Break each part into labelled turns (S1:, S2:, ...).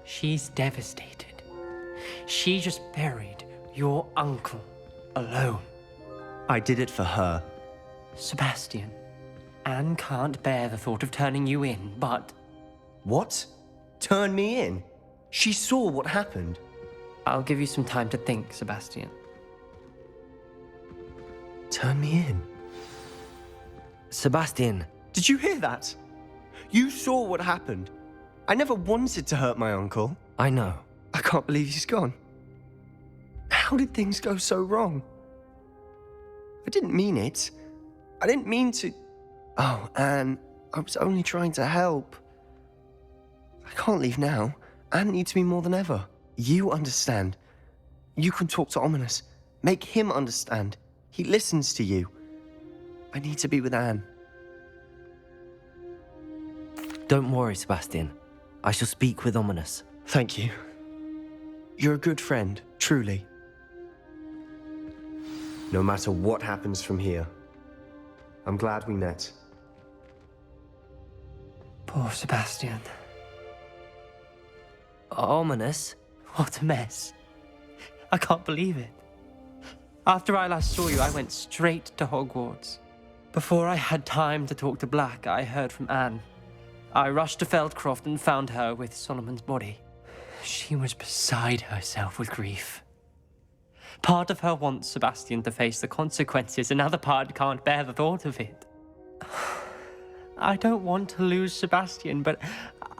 S1: She's devastated. She just buried your uncle alone.
S2: I did it for her.
S1: Sebastian, Anne can't bear the thought of turning you in, but...
S2: What? Turn me in? She saw what happened.
S1: I'll give you some time to think, Sebastian.
S2: Turn me in?
S3: Sebastian.
S2: Did you hear that? You saw what happened. I never wanted to hurt my uncle.
S3: I know.
S2: I can't believe he's gone. How did things go so wrong? I didn't mean it. I didn't mean to... Oh, Anne, I was only trying to help. I can't leave now. Anne needs me more than ever. You understand. You can talk to Ominous. Make him understand. He listens to you. I need to be with Anne.
S3: Don't worry, Sebastian. I shall speak with Ominous.
S2: Thank you. You're a good friend, truly. No matter what happens from here, I'm glad we met.
S1: Poor Sebastian.
S3: Ominous?
S1: What a mess. I can't believe it. After I last saw you, I went straight to Hogwarts. Before I had time to talk to Black, I heard from Anne. I rushed to Feldcroft and found her with Solomon's body. She was beside herself with grief. Part of her wants Sebastian to face the consequences, another part can't bear the thought of it. I don't want to lose Sebastian, but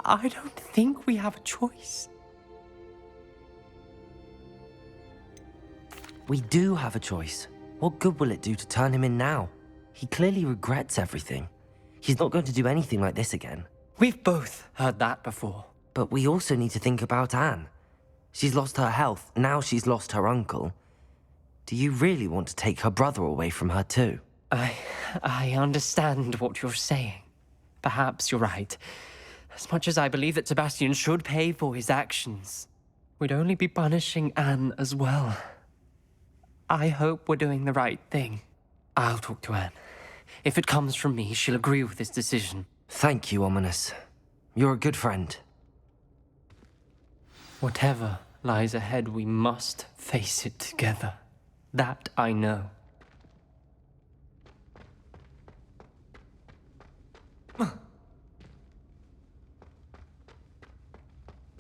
S1: I don't think we have a choice.
S3: We do have a choice. What good will it do to turn him in now? He clearly regrets everything. He's not going to do anything like this again.
S1: We've both heard that before.
S3: But we also need to think about Anne. She's lost her health, now she's lost her uncle. Do you really want to take her brother away from her too?
S1: I understand what you're saying. Perhaps you're right. As much as I believe that Sebastian should pay for his actions, we'd only be punishing Anne as well. I hope we're doing the right thing. I'll talk to Anne. If it comes from me, she'll agree with this decision.
S3: Thank you, Ominous. You're a good friend.
S1: Whatever lies ahead, we must face it together. That I know.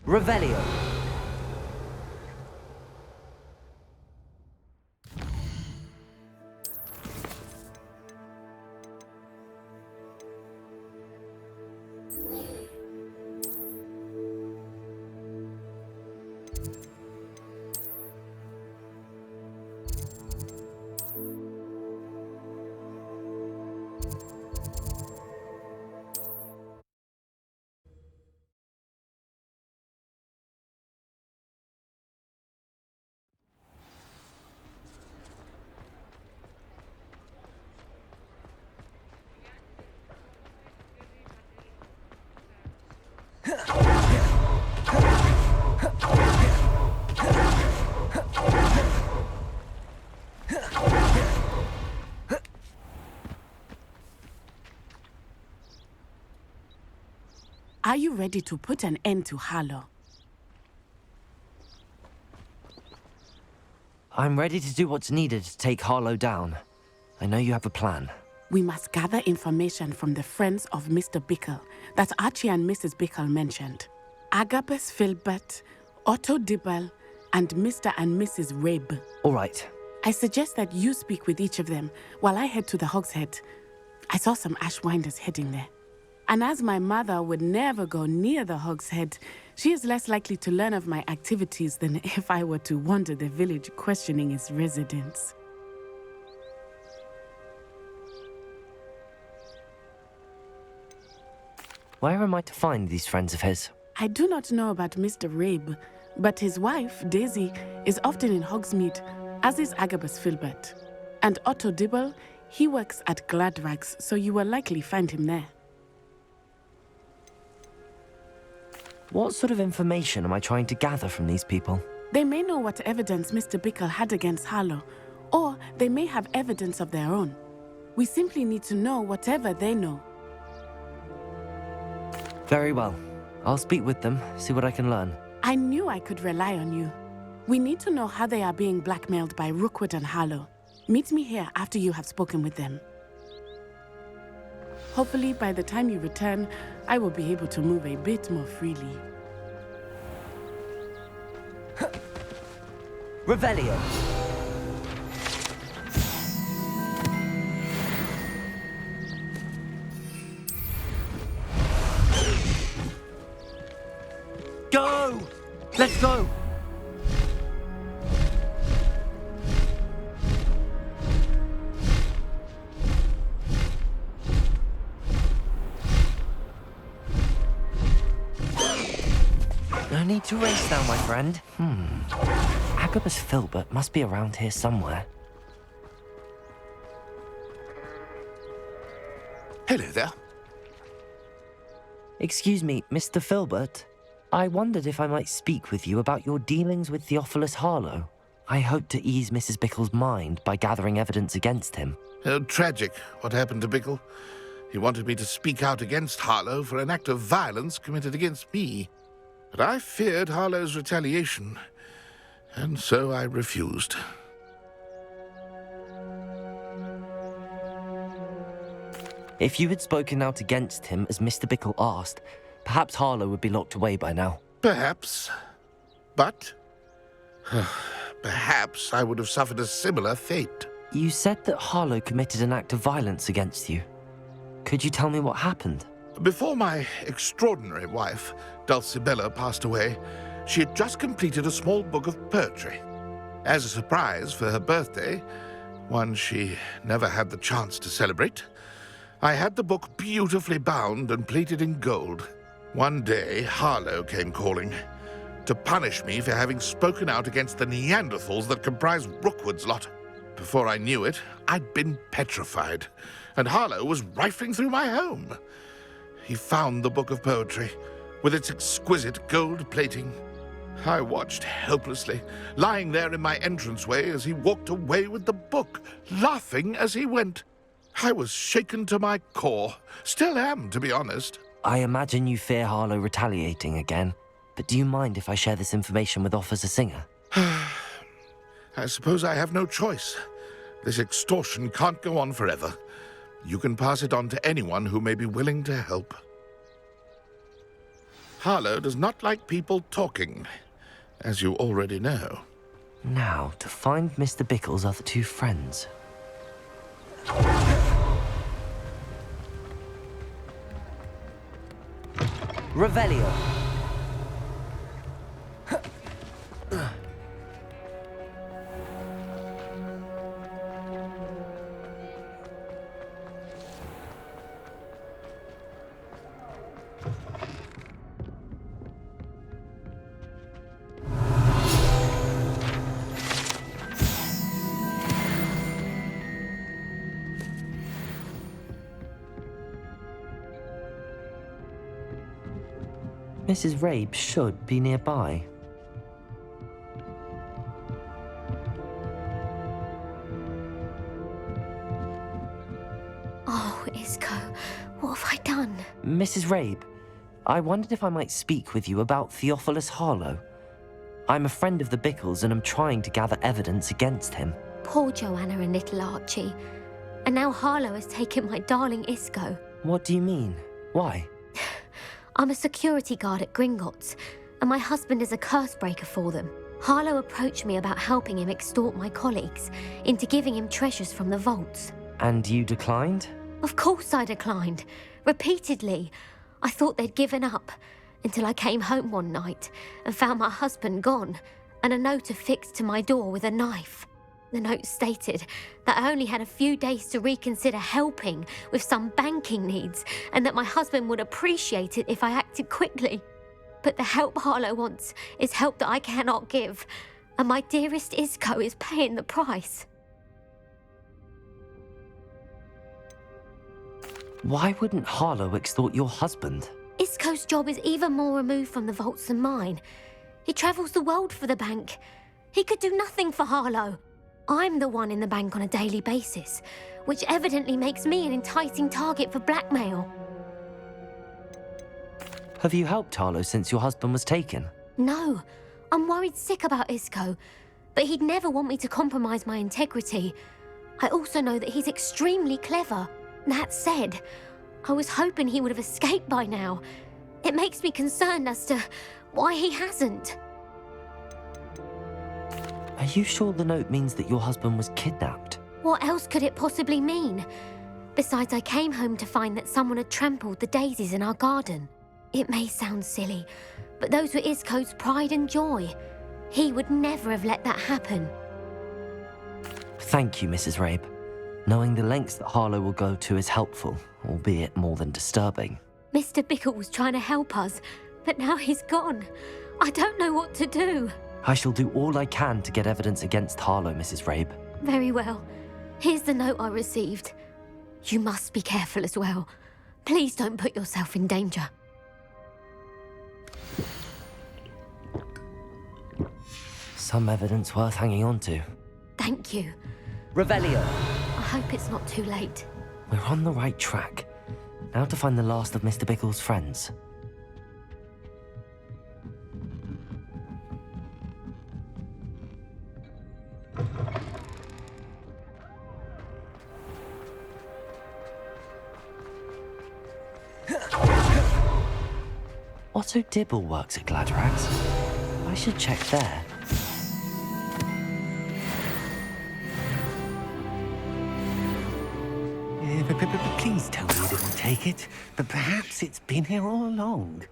S3: Revelio.
S4: Are you ready to put an end to Harlow?
S3: I'm ready to do what's needed to take Harlow down. I know you have a plan.
S4: We must gather information from the friends of Mr. Bickle that Archie and Mrs. Bickle mentioned. Agabus Filbert, Otto Dibble, and Mr. and Mrs. Rabe.
S3: All right.
S4: I suggest that you speak with each of them while I head to the Hog's Head. I saw some Ashwinders heading there. And as my mother would never go near the Hog's Head, she is less likely to learn of my activities than if I were to wander the village questioning its residents.
S3: Where am I to find these friends of his?
S4: I do not know about Mr. Rabe, but his wife, Daisy, is often in Hogsmeade, as is Agabus Filbert. And Otto Dibble, he works at Gladrags, so you will likely find him there.
S3: What sort of information am I trying to gather from these people?
S4: They may know what evidence Mr. Bickle had against Harlow, or they may have evidence of their own. We simply need to know whatever they know.
S3: Very well. I'll speak with them, see what I can learn.
S4: I knew I could rely on you. We need to know how they are being blackmailed by Rookwood and Harlow. Meet me here after you have spoken with them. Hopefully, by the time you return, I will be able to move a bit more freely.
S3: Rebellion! Go! Let's go! No need to race now, my friend. Agabus Filbert must be around here somewhere.
S5: Hello there.
S3: Excuse me, Mr. Filbert. I wondered if I might speak with you about your dealings with Theophilus Harlow. I hope to ease Mrs. Bickle's mind by gathering evidence against him.
S5: Oh, tragic what happened to Bickle. He wanted me to speak out against Harlow for an act of violence committed against me. But I feared Harlow's retaliation, and so I refused.
S3: If you had spoken out against him as Mr. Bickle asked, perhaps Harlow would be locked away by now.
S5: Perhaps. But perhaps I would have suffered a similar fate.
S3: You said that Harlow committed an act of violence against you. Could you tell me what happened?
S5: Before my extraordinary wife, Dulcibella, passed away, she had just completed a small book of poetry. As a surprise for her birthday, one she never had the chance to celebrate, I had the book beautifully bound and plated in gold. One day, Harlow came calling to punish me for having spoken out against the Neanderthals that comprise Rookwood's lot. Before I knew it, I'd been petrified, and Harlow was rifling through my home. He found the book of poetry, with its exquisite gold plating. I watched helplessly, lying there in my entranceway as he walked away with the book, laughing as he went. I was shaken to my core. Still am, to be honest.
S3: I imagine you fear Harlow retaliating again, but do you mind if I share this information with Officer Singer?
S5: I suppose I have no choice. This extortion can't go on forever. You can pass it on to anyone who may be willing to help. Harlow does not like people talking, as you already know.
S3: Now, to find Mr. Bickle's other two friends. Revelio. Mrs. Rabe should be nearby.
S6: Oh, Isco, what have I done?
S3: Mrs. Rabe, I wondered if I might speak with you about Theophilus Harlow. I'm a friend of the Bickles and am trying to gather evidence against him.
S6: Poor Joanna and little Archie. And now Harlow has taken my darling Isco.
S3: What do you mean? Why?
S6: I'm a security guard at Gringotts, and my husband is a curse breaker for them. Harlow approached me about helping him extort my colleagues into giving him treasures from the vaults.
S3: And you declined?
S6: Of course I declined. Repeatedly. I thought they'd given up, until I came home one night and found my husband gone, and a note affixed to my door with a knife. The note stated that I only had a few days to reconsider helping with some banking needs, and that my husband would appreciate it if I acted quickly. But the help Harlow wants is help that I cannot give, and my dearest Isco is paying the price.
S3: Why wouldn't Harlow extort your husband?
S6: Isco's job is even more removed from the vaults than mine. He travels the world for the bank. He could do nothing for Harlow. I'm the one in the bank on a daily basis, which evidently makes me an enticing target for blackmail.
S3: Have you helped Harlow since your husband was taken?
S6: No, I'm worried sick about Isco, but he'd never want me to compromise my integrity. I also know that he's extremely clever. That said, I was hoping he would have escaped by now. It makes me concerned as to why he hasn't.
S3: Are you sure the note means that your husband was kidnapped?
S6: What else could it possibly mean? Besides, I came home to find that someone had trampled the daisies in our garden. It may sound silly, but those were Isco's pride and joy. He would never have let that happen.
S3: Thank you, Mrs. Rabe. Knowing the lengths that Harlow will go to is helpful, albeit more than disturbing.
S6: Mr. Bickle was trying to help us, but now he's gone. I don't know what to do.
S3: I shall do all I can to get evidence against Harlow, Mrs. Rabe.
S6: Very well. Here's the note I received. You must be careful as well. Please don't put yourself in danger.
S3: Some evidence worth hanging on to.
S6: Thank you.
S3: Revelio!
S6: I hope it's not too late.
S3: We're on the right track. Now to find the last of Mr. Bickle's friends. Otto Dibble works at Gladrax. I should check there.
S7: Please tell me you didn't take it, but perhaps it's been here all along.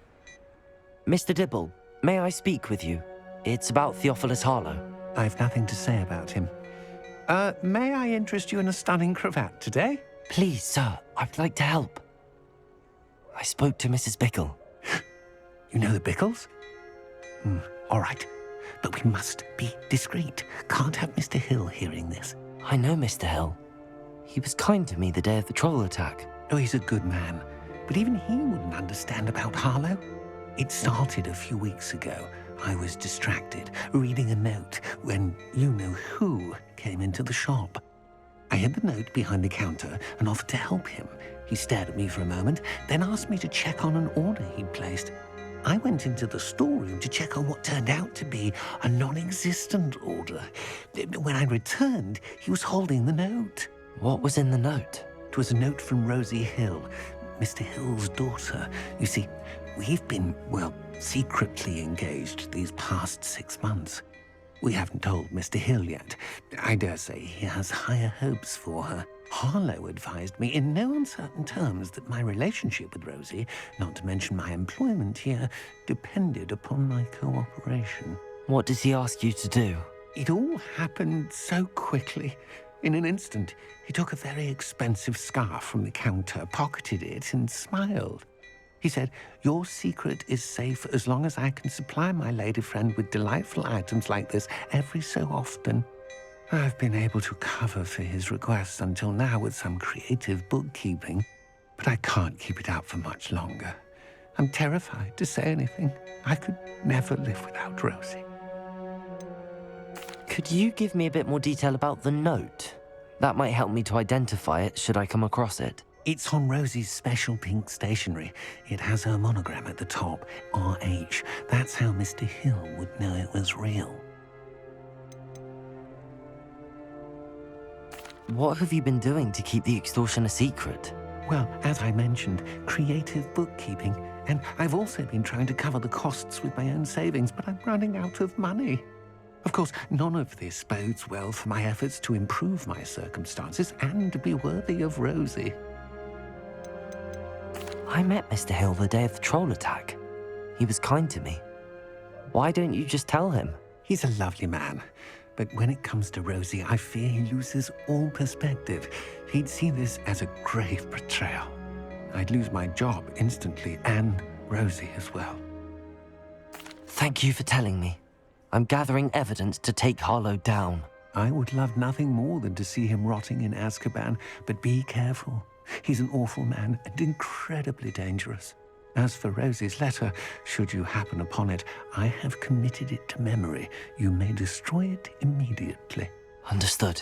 S3: Mr. Dibble, may I speak with you? It's about Theophilus Harlow.
S7: I've nothing to say about him. May I interest you in a stunning cravat today?
S3: Please, sir, I'd like to help. I spoke to Mrs. Bickle.
S7: You know the Bickles? All right. But we must be discreet. Can't have Mr. Hill hearing this.
S3: I know Mr. Hill. He was kind to me the day of the troll attack.
S7: Oh, he's a good man. But even he wouldn't understand about Harlow. It started a few weeks ago. I was distracted, reading a note, when you-know-who came into the shop. I hid the note behind the counter and offered to help him. He stared at me for a moment, then asked me to check on an order he'd placed. I went into the storeroom to check on what turned out to be a non-existent order. When I returned, he was holding the note.
S3: What was in the note?
S7: It was a note from Rosie Hill, Mr. Hill's daughter. You see, we've been, secretly engaged these past 6 months. We haven't told Mr. Hill yet. I dare say he has higher hopes for her. Harlow advised me in no uncertain terms that my relationship with Rosie, not to mention my employment here, depended upon my cooperation.
S3: What does he ask you to do?
S7: It all happened so quickly. In an instant, he took a very expensive scarf from the counter, pocketed it, and smiled. He said, "Your secret is safe as long as I can supply my lady friend with delightful items like this every so often." I've been able to cover for his requests until now with some creative bookkeeping, but I can't keep it up for much longer. I'm terrified to say anything. I could never live without Rosie.
S3: Could you give me a bit more detail about the note? That might help me to identify it should I come across it.
S7: It's on Rosie's special pink stationery. It has her monogram at the top, RH. That's how Mr. Hill would know it was real.
S3: What have you been doing to keep the extortion a secret?
S7: Well, as I mentioned, creative bookkeeping. And I've also been trying to cover the costs with my own savings, but I'm running out of money. Of course, none of this bodes well for my efforts to improve my circumstances and be worthy of Rosie.
S3: I met Mr. Hill the day of the troll attack. He was kind to me. Why don't you just tell him?
S7: He's a lovely man. But when it comes to Rosie, I fear he loses all perspective. He'd see this as a grave betrayal. I'd lose my job instantly, and Rosie as well.
S3: Thank you for telling me. I'm gathering evidence to take Harlow down.
S7: I would love nothing more than to see him rotting in Azkaban, but be careful. He's an awful man and incredibly dangerous. As for Rosie's letter, should you happen upon it, I have committed it to memory. You may destroy it immediately.
S3: Understood.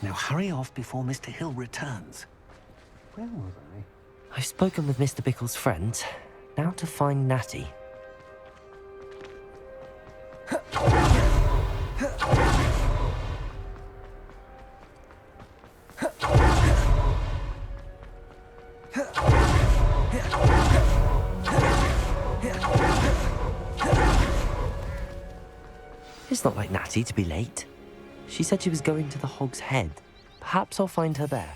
S7: Now hurry off before Mr. Hill returns. Where was I?
S3: I've spoken with Mr. Bickle's friends. Now to find Natty. It's not like Natty to be late. She said she was going to the Hog's Head. Perhaps I'll find her there.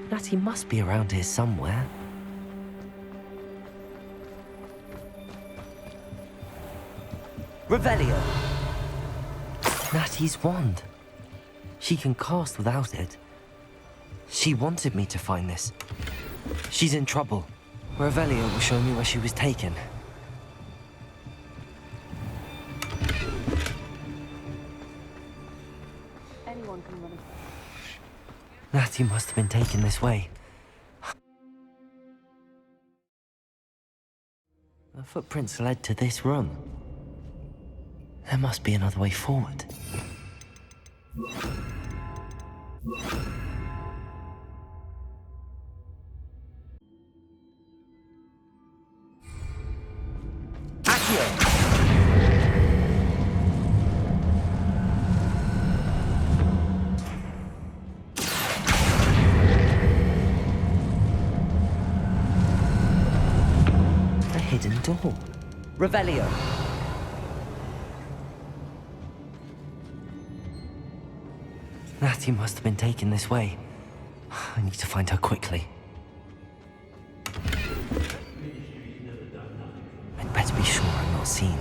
S3: Natty must be around here somewhere. Revelio! Natty's wand. She can cast without it. She wanted me to find this. She's in trouble. Revelio will show me where she was taken.
S4: Anyone can run.
S3: Natty must have been taken this way. The footprints led to this room. There must be another way forward. Accio! Hidden door. Revelio. Natty must have been taken this way. I need to find her quickly. I'd better be sure I'm not seen.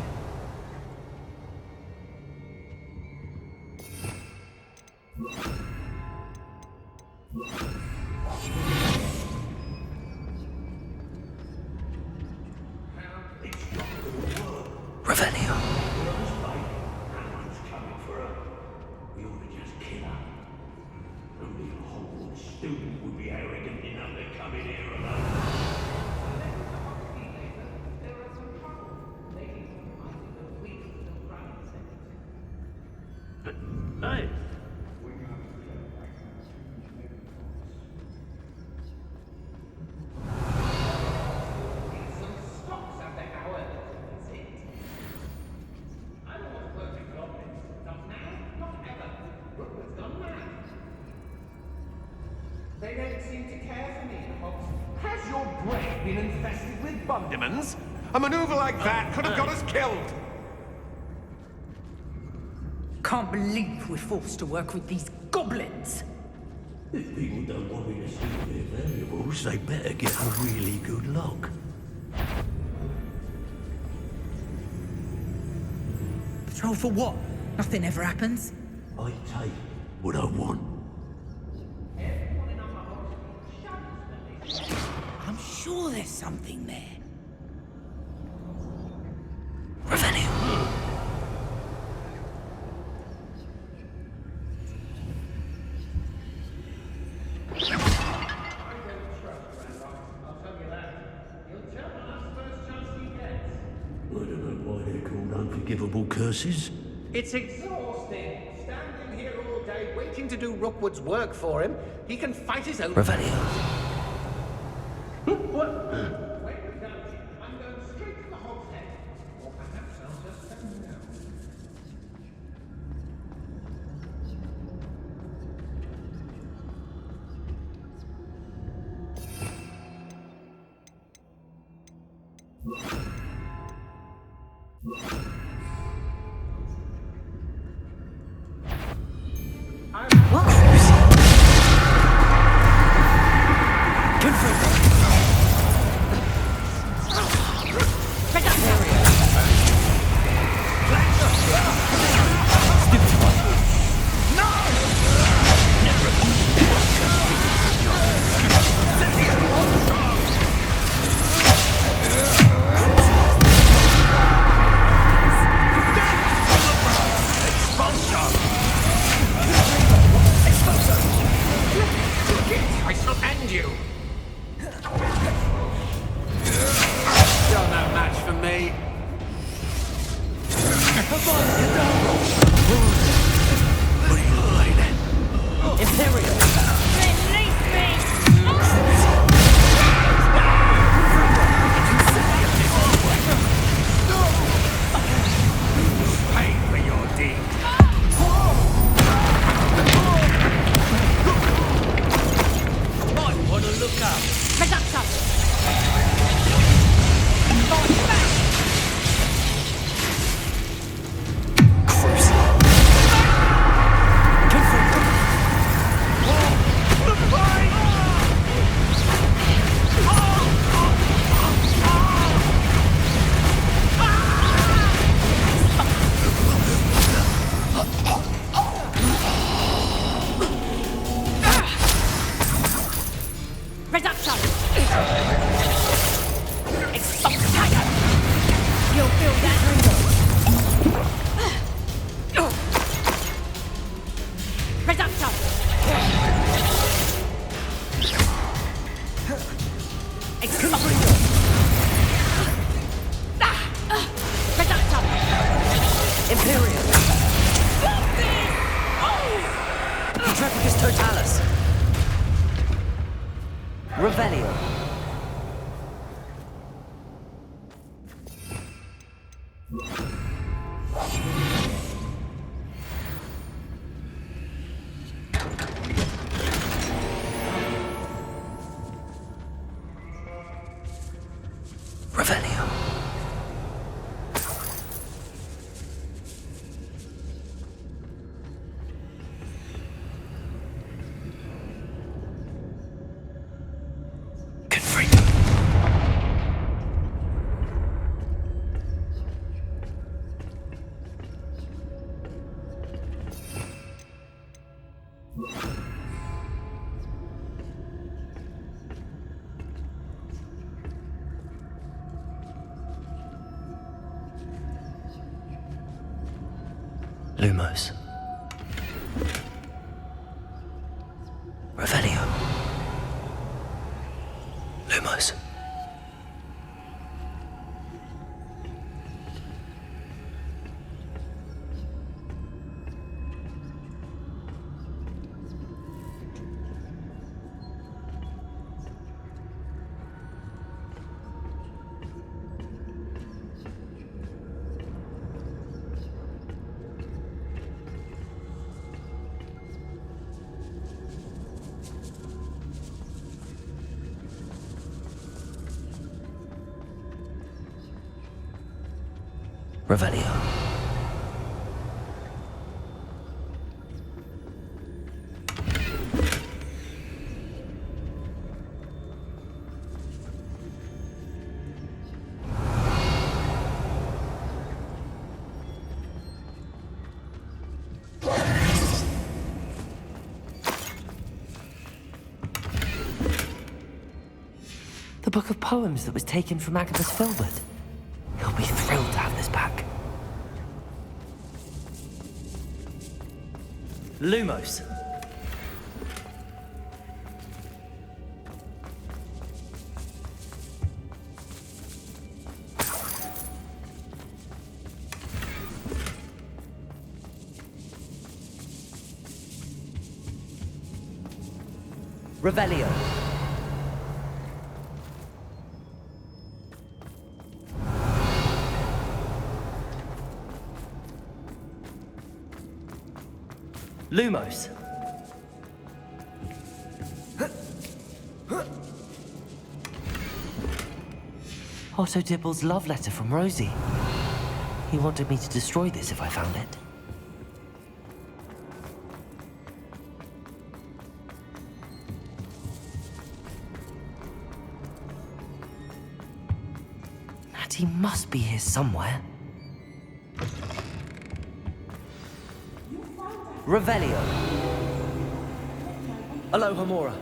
S3: Revelio.
S8: They don't seem to care for me in Hogwarts. Has your brain been infested with bundemans? A maneuver like that could have got us killed.
S9: Can't believe we're forced to work with these goblins.
S10: If people don't want me to steal their valuables, they better get a really good look.
S9: Patrol for what? Nothing ever happens.
S10: I take what I want.
S9: I'm sure there's something there.
S3: Revelio.
S10: I don't know why they're called unforgivable curses.
S8: It's exhausting. Standing here all day waiting to do Rookwood's work for him. He can fight his own...
S3: Revelio.
S8: What? Wait without you. I'm going straight to the Hog's Head. Or perhaps I'll just set him down. I shall end you! You're no match for me. Come on, get down!
S3: Imperial.
S6: Release me!
S8: Pay for your deed.
S10: Might want to look up.
S6: Reduction! Reduction! Expulsion! You'll feel that Reduction! Expulsion! Reduction!
S3: Imperial. Trepicus totalis. Revelio. Revelio. Lumos. Revelio. Lumos. Revelio. book of poems that was taken from Agabus Filbert. He'll be thrilled to have this back.
S11: Lumos.
S3: Revelio.
S11: Lumos.
S3: Otto Dibble's love letter from Rosie. He wanted me to destroy this if I found it. Natty must be here somewhere. Revelio.
S11: Alohomora.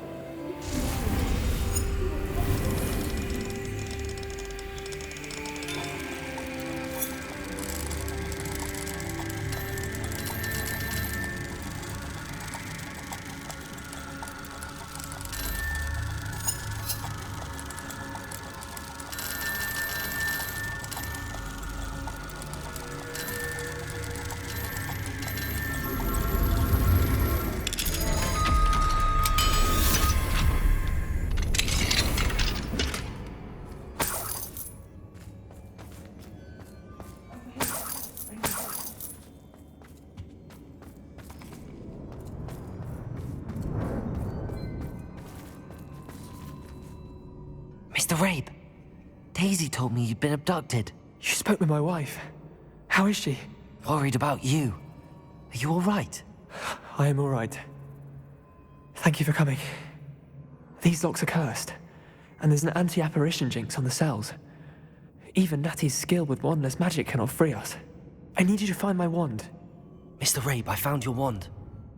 S3: Mr. Rabe, Daisy told me you'd been abducted.
S1: You spoke with my wife. How is she?
S3: Worried about you. Are you all right?
S1: I am all right. Thank you for coming. These locks are cursed, and there's an anti-apparition jinx on the cells. Even Natty's skill with wandless magic cannot free us. I need you to find my wand.
S3: Mr. Rabe, I found your wand.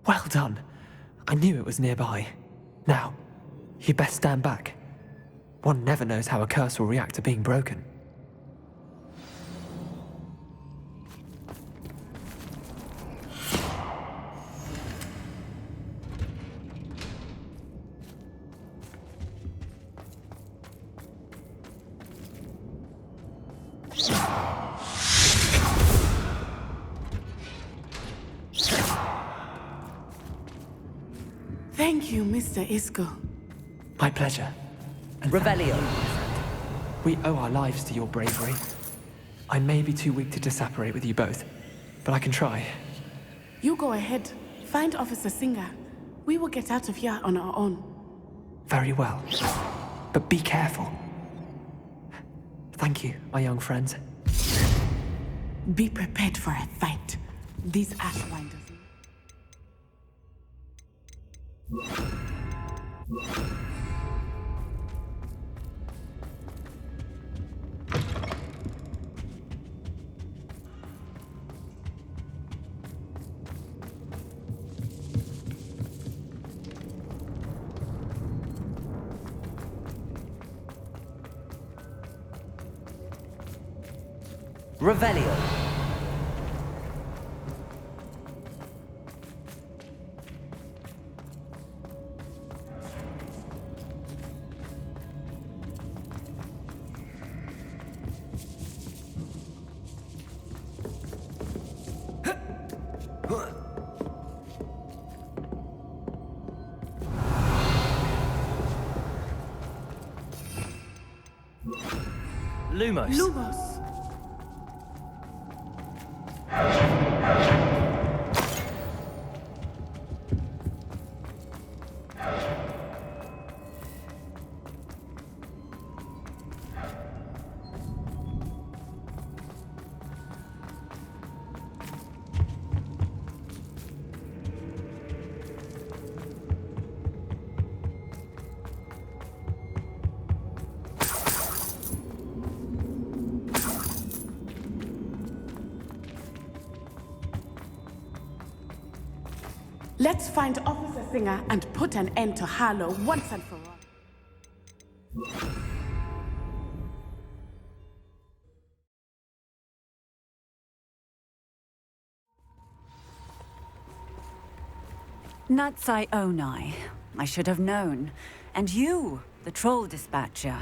S1: Well done. I knew it was nearby. Now, you best stand back. One never knows how a curse will react to being broken.
S4: Thank you, Mr. Isco.
S1: My pleasure. And
S3: Revelio.
S1: we owe our lives to your bravery. I may be too weak to disapparate with you both, but I can try.
S4: You go ahead. Find Officer Singer. We will get out of here on our own.
S1: Very well. But be careful. Thank you, my young friends.
S4: Be prepared for a fight. These Ashwinders.
S3: Revelio.
S11: Lumos.
S4: Lumos. Let's find Officer Singer and put an end to Harlow once and for all.
S12: Natsai Onai. I should have known. And you, the troll dispatcher.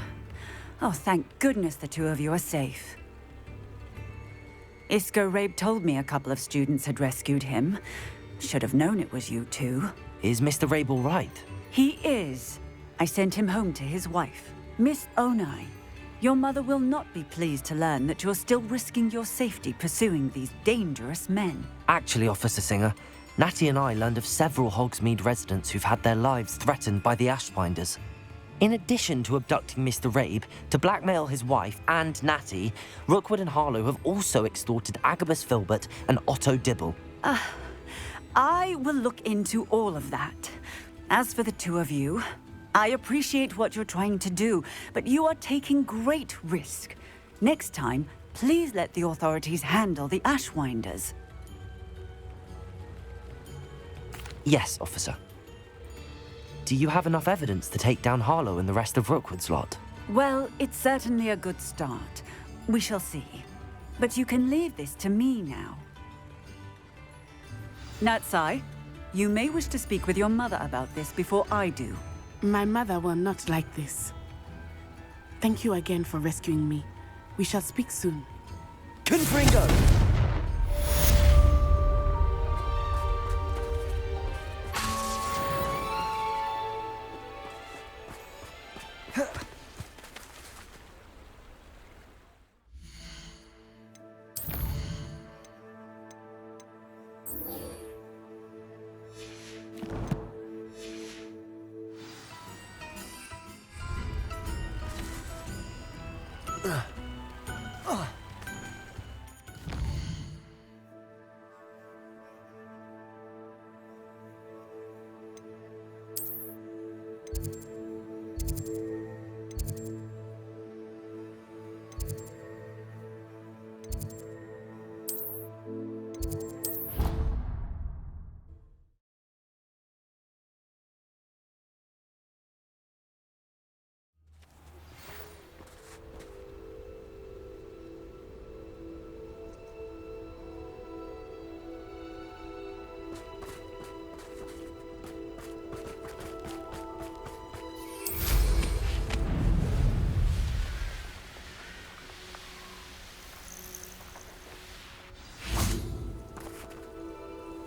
S12: Oh, thank goodness the two of you are safe. Isco Rabe told me a couple of students had rescued him. Should have known it was you two.
S3: Is Mr. Rabe all right?
S12: He is. I sent him home to his wife. Miss Onai, your mother will not be pleased to learn that you're still risking your safety pursuing these dangerous men.
S3: Actually, Officer Singer, Natty and I learned of several Hogsmeade residents who've had their lives threatened by the Ashbinders. In addition to abducting Mr. Rabe to blackmail his wife and Natty, Rookwood and Harlow have also extorted Agabus Filbert and Otto Dibble.
S12: I will look into all of that. As for the two of you, I appreciate what you're trying to do, but you are taking great risk. Next time, please let the authorities handle the Ashwinders.
S3: Yes, officer. Do you have enough evidence to take down Harlow and the rest of Rookwood's lot?
S12: Well, it's certainly a good start. We shall see. But you can leave this to me now. Natsai, you may wish to speak with your mother about this before I do.
S4: My mother will not like this. Thank you again for rescuing me. We shall speak soon.
S3: Confringo!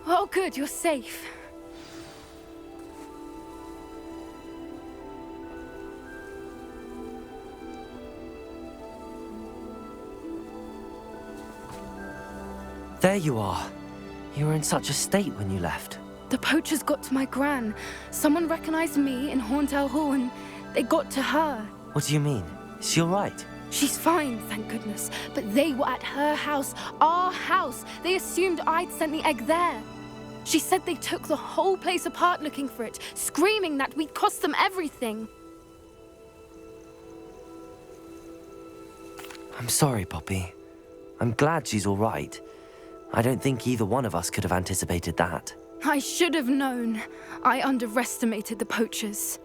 S13: Oh, good, you're safe.
S3: There you are. You were in such a state when you left.
S13: The poachers got to my gran. Someone recognized me in Horndale Hall and they got to her.
S3: What do you mean? Is she all right?
S13: She's fine, thank goodness. But they were at her house, our house. They assumed I'd sent the egg there. She said they took the whole place apart looking for it, screaming that we'd cost them everything.
S3: I'm sorry, Poppy. I'm glad she's all right. I don't think either one of us could have anticipated that.
S13: I should have known. I underestimated the poachers.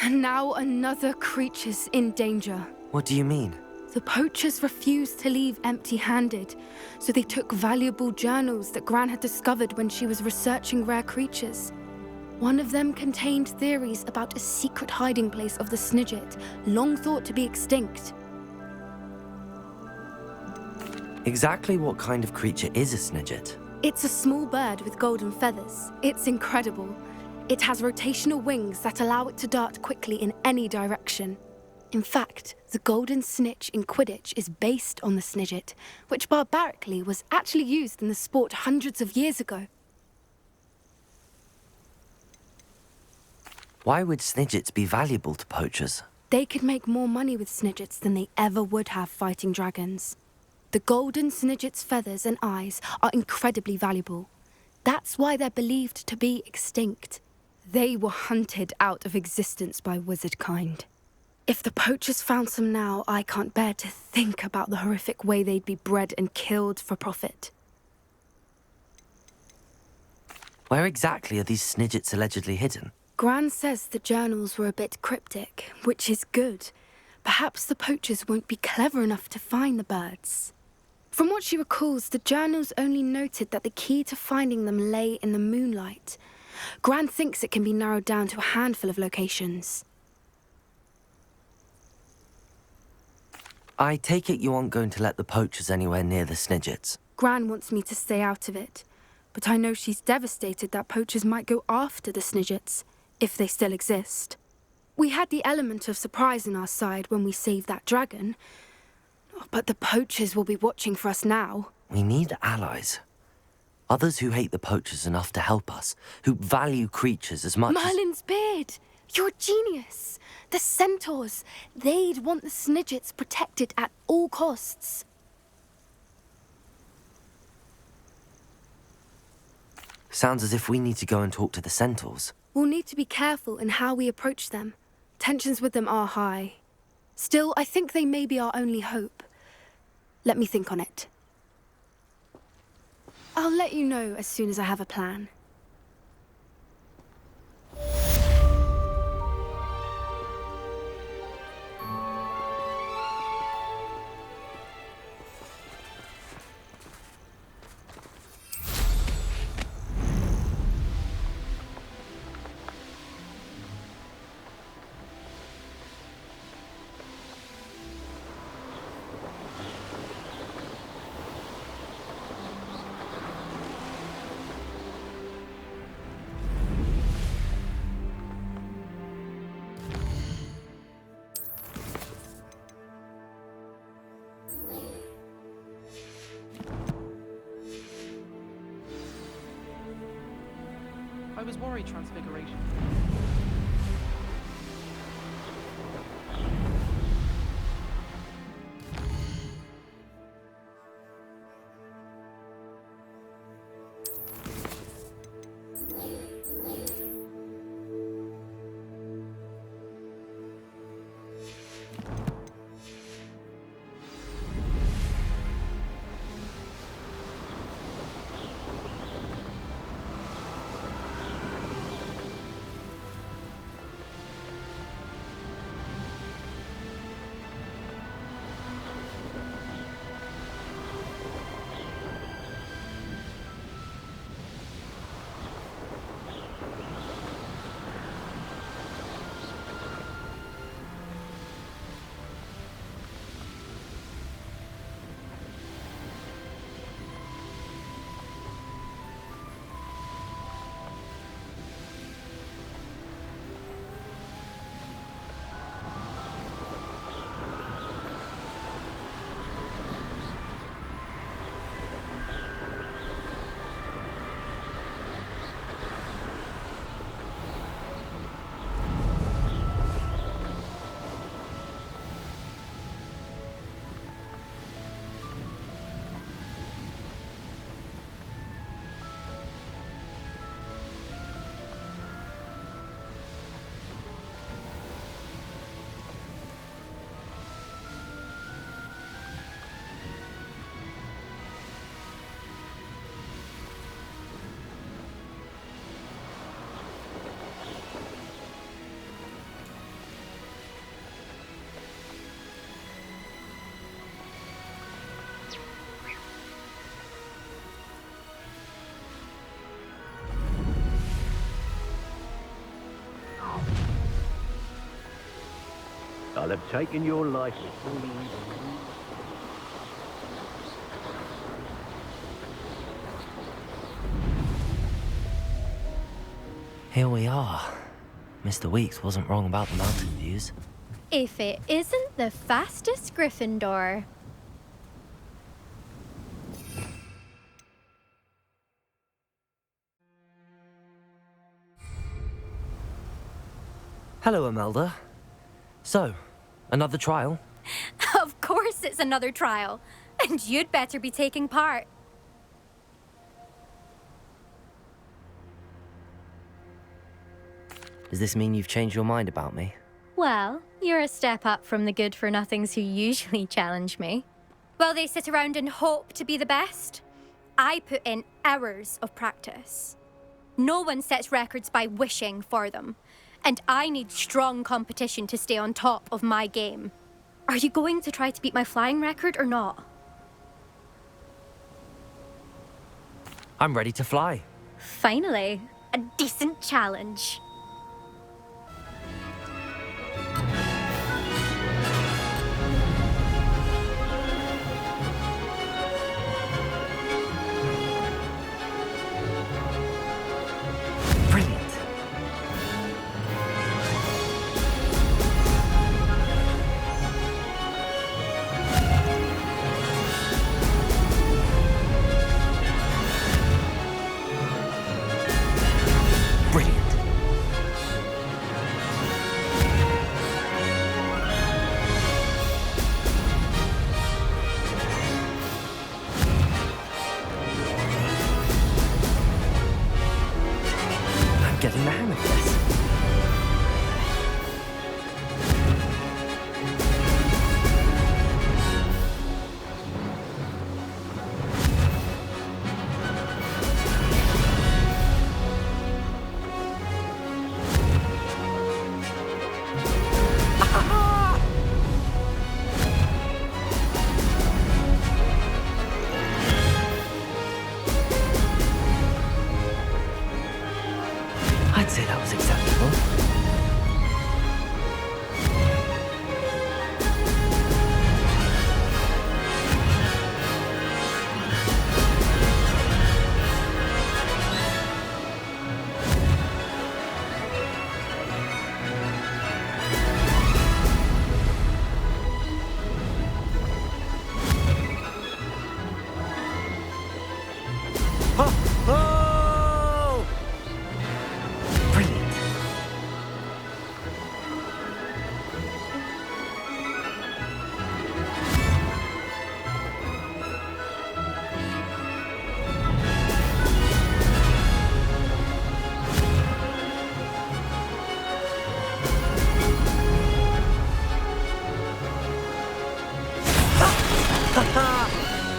S13: And now another creature's in danger.
S3: What do you mean?
S13: The poachers refused to leave empty-handed, so they took valuable journals that Gran had discovered when she was researching rare creatures. One of them contained theories about a secret hiding place of the Snidget, long thought to be extinct.
S3: Exactly what kind of creature is a Snidget?
S13: It's a small bird with golden feathers. It's incredible. It has rotational wings that allow it to dart quickly in any direction. In fact, the golden snitch in Quidditch is based on the Snidget, which barbarically was actually used in the sport hundreds of years ago.
S3: Why would Snidgets be valuable to poachers?
S13: They could make more money with Snidgets than they ever would have fighting dragons. The golden Snidget's feathers and eyes are incredibly valuable. That's why they're believed to be extinct. They were hunted out of existence by wizard kind. If the poachers found some now, I can't bear to think about the horrific way they'd be bred and killed for profit.
S3: Where exactly are these Snidgets allegedly hidden?
S13: Gran says the journals were a bit cryptic, which is good. Perhaps the poachers won't be clever enough to find the birds. From what she recalls, the journals only noted that the key to finding them lay in the moonlight. Gran thinks it can be narrowed down to a handful of locations.
S3: I take it you aren't going to let the poachers anywhere near the Snidgets.
S13: Gran wants me to stay out of it, but I know she's devastated that poachers might go after the Snidgets, if they still exist. We had the element of surprise on our side when we saved that dragon, but the poachers will be watching for us now.
S3: We need allies. Others who hate the poachers enough to help us, who value creatures as much
S13: Merlin's beard! You're a genius! The centaurs! They'd want the Snidgets protected at all costs.
S3: Sounds as if we need to go and talk to the centaurs.
S13: We'll need to be careful in how we approach them. Tensions with them are high. Still, I think they may be our only hope. Let me think on it. I'll let you know as soon as I have a plan.
S1: I was worried Transfiguration.
S10: I'll have taken your life before you even...
S3: Here we are. Mr. Weeks wasn't wrong about the mountain views.
S14: If it isn't the fastest Gryffindor.
S3: Hello, Imelda. So, another trial?
S14: Of course it's another trial. And you'd better be taking part.
S3: Does this mean you've changed your mind about me?
S14: Well, you're a step up from the good-for-nothings who usually challenge me. While they sit around and hope to be the best, I put in hours of practice. No one sets records by wishing for them. And I need strong competition to stay on top of my game. Are you going to try to beat my flying record or not?
S3: I'm ready to fly.
S14: Finally. a decent challenge.
S3: Getting the hang of this. I'd say that was acceptable.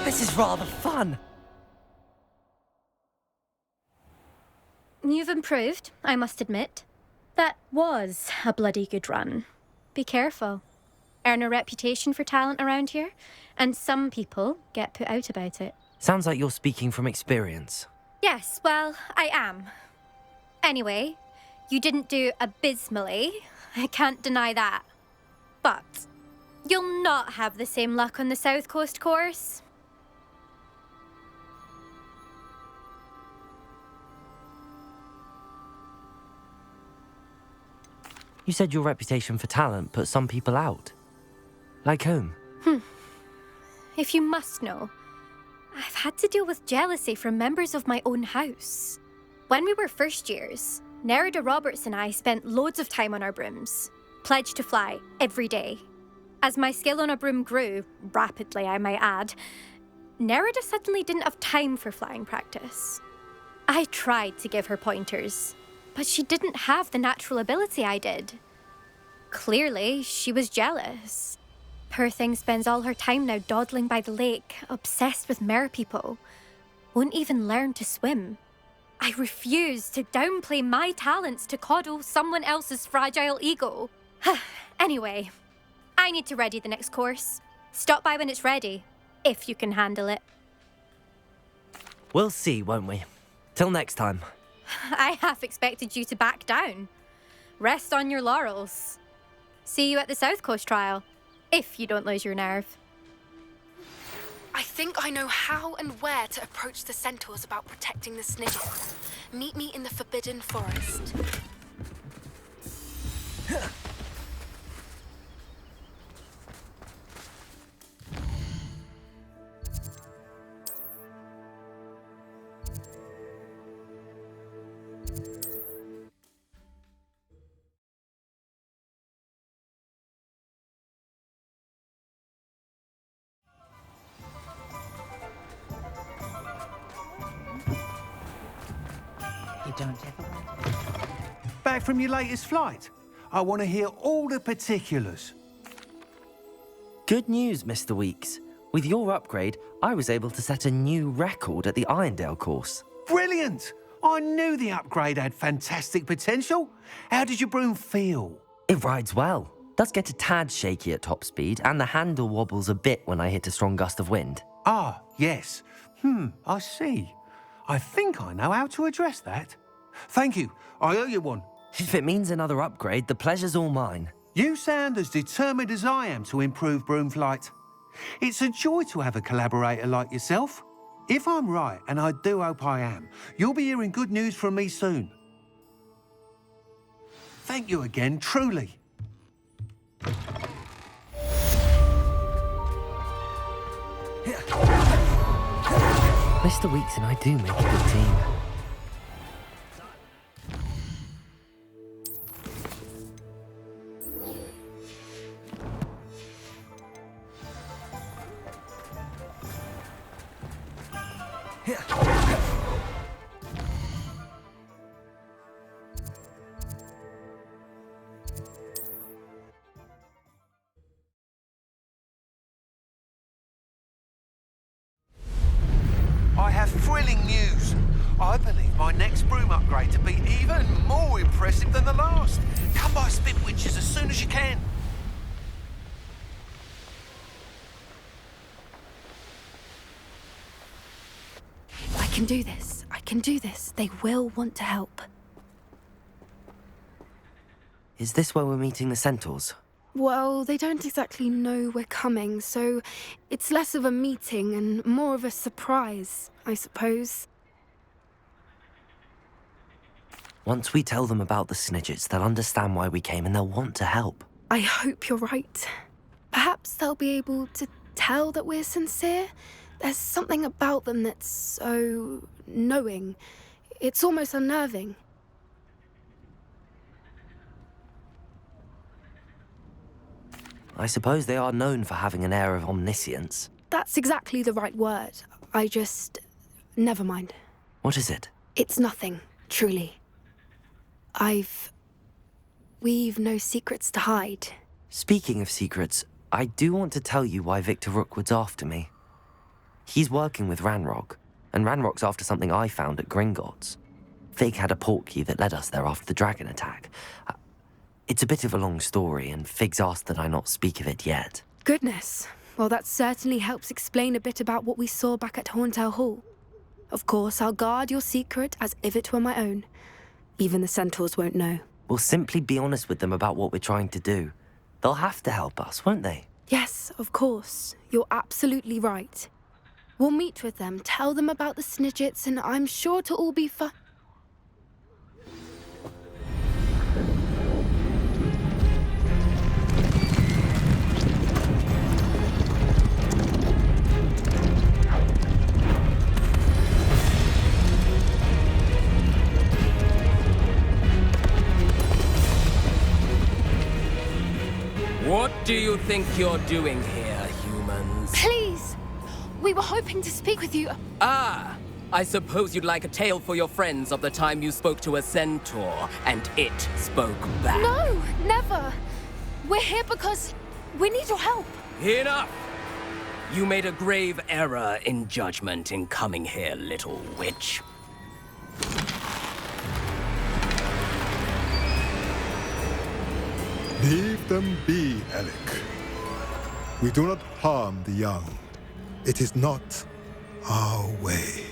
S3: This is rather fun.
S14: You've improved, I must admit. That was a bloody good run. Be careful. Earn a reputation for talent around here, and some people get put out about it.
S3: Sounds like you're speaking from experience.
S14: Yes, well, I am. Anyway, you didn't do abysmally. I can't deny that. But you'll not have the same luck on the South Coast course.
S3: You said your reputation for talent put some people out. Like whom?
S14: If you must know, I've had to deal with jealousy from members of my own house. When we were first years, Nerida Roberts and I spent loads of time on our brooms, pledged to fly every day. As my skill on a broom grew, rapidly I might add, Nerida suddenly didn't have time for flying practice. I tried to give her pointers, but she didn't have the natural ability I did. Clearly, she was jealous. Poor thing spends all her time now dawdling by the lake, obsessed with merpeople. Won't even learn to swim. I refuse to downplay my talents to coddle someone else's fragile ego. Anyway, I need to ready the next course. Stop by when it's ready, if you can handle it.
S3: We'll see, won't we? Till next time.
S14: I half expected you to back down. Rest on your laurels. See you at the South Coast trial, if you don't lose your nerve.
S13: I think I know how and where to approach the centaurs about protecting the Snidgets. Meet me in the Forbidden Forest.
S7: Back from your latest flight? I want to hear all the particulars.
S3: Good news, Mr. Weeks. With your upgrade, I was able to set a new record at the Irondale course.
S7: Brilliant! I knew the upgrade had fantastic potential. How did your broom feel?
S3: It rides well. Does get a tad shaky at top speed, and the handle wobbles a bit when I hit a strong gust of wind.
S7: Ah, yes. I see. I think I know how to address that. Thank you. I owe you one.
S3: If it means another upgrade, the pleasure's all mine.
S7: You sound as determined as I am to improve broom flight. It's a joy to have a collaborator like yourself. If I'm right, and I do hope I am, you'll be hearing good news from me soon. Thank you again, truly.
S3: Mr. Weeks and I do make a good team.
S7: I have thrilling news. I believe my next broom upgrade to be even more impressive than the last. Come by Spitwitches as soon as you can.
S13: I can do this. I can do this. They will want to help.
S3: Is this where we're meeting the centaurs?
S13: Well, they don't exactly know we're coming, so it's less of a meeting and more of a surprise, I suppose.
S3: Once we tell them about the Snidgets, they'll understand why we came and they'll want to help.
S13: I hope you're right. Perhaps they'll be able to tell that we're sincere. There's something about them that's so knowing. It's almost unnerving.
S3: I suppose they are known for having an air of omniscience.
S13: That's exactly the right word. Never mind.
S3: What is it?
S13: It's nothing, truly. We've no secrets to hide.
S3: Speaking of secrets, I do want to tell you why Victor Rookwood's after me. He's working with Ranrok, and Ranrock's after something I found at Gringotts. Fig had a portkey that led us there after the dragon attack. It's a bit of a long story, and Fig's asked that I not speak of it yet.
S13: Goodness. Well, that certainly helps explain a bit about what we saw back at Horntail Hall. Of course, I'll guard your secret as if it were my own. Even the centaurs won't know.
S3: We'll simply be honest with them about what we're trying to do. They'll have to help us, won't they?
S13: Yes, of course. You're absolutely right. We'll meet with them, tell them about the Snidgets, and I'm sure it'll all be fun.
S15: What do you think you're doing here, humans?
S13: Please! We were hoping to speak with you.
S15: Ah! I suppose you'd like a tale for your friends of the time you spoke to a centaur, and it spoke back.
S13: No, never! We're here because we need your help.
S15: Enough! You made a grave error in judgment in coming here, little witch.
S16: Leave them be, Alec. We do not harm the young. It is not our way.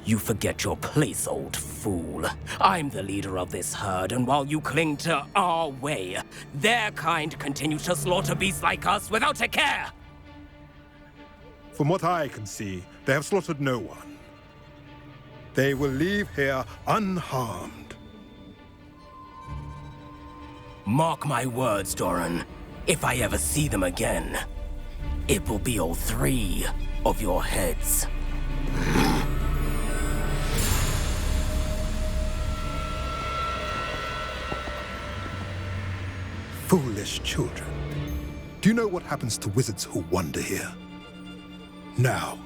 S15: You forget your place, old fool. I'm the leader of this herd, and while you cling to our way, their kind continue to slaughter beasts like us without a care!
S16: From what I can see, they have slaughtered no one. They will leave here unharmed.
S15: Mark my words, Doran. If I ever see them again, it will be all 3 of your heads.
S16: Foolish children. Do you know what happens to wizards who wander here? Now,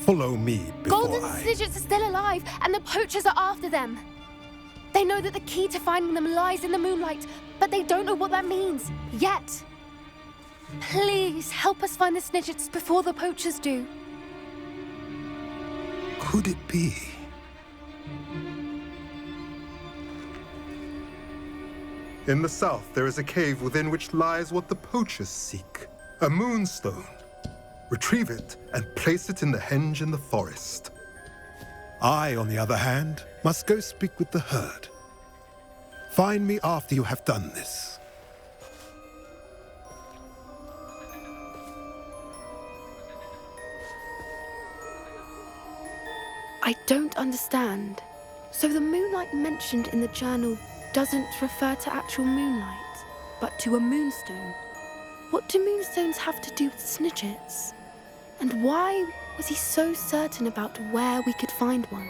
S16: follow me before
S13: Golden Snidgets are still alive, and the poachers are after them. They know that the key to finding them lies in the moonlight, but they don't know what that means, yet. Please, help us find the Snidgets before the poachers do.
S16: Could it be? In the south, there is a cave within which lies what the poachers seek. A moonstone. Retrieve it and place it in the henge in the forest. I, on the other hand, must go speak with the herd. Find me after you have done this.
S13: I don't understand. So the moonlight mentioned in the journal doesn't refer to actual moonlight, but to a moonstone. What do moonstones have to do with Snidgets? And why was he so certain about where we could find one?